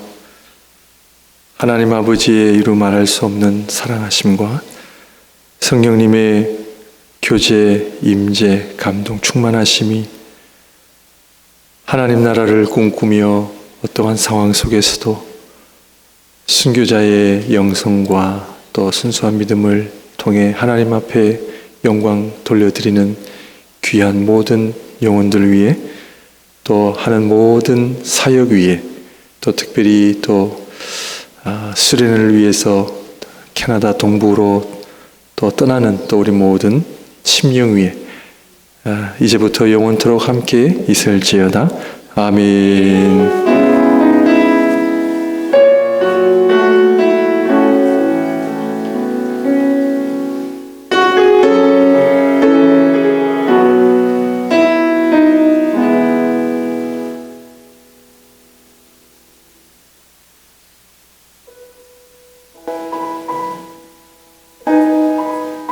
하나님 아버지의 이루 말할 수 없는 사랑하심과 성령님의 교제, 임재, 감동, 충만하심이 하나님 나라를 꿈꾸며 어떠한 상황 속에서도 순교자의 영성과 또 순수한 믿음을 통해 하나님 앞에 영광 돌려드리는 귀한 모든 영혼들 위해 또 하는 모든 사역 위에 또 특별히 또 수련을 위해서 캐나다 동부로 또 떠나는 또 우리 모든 심령 위에 이제부터 영원토록 함께 있을지어다. 아멘.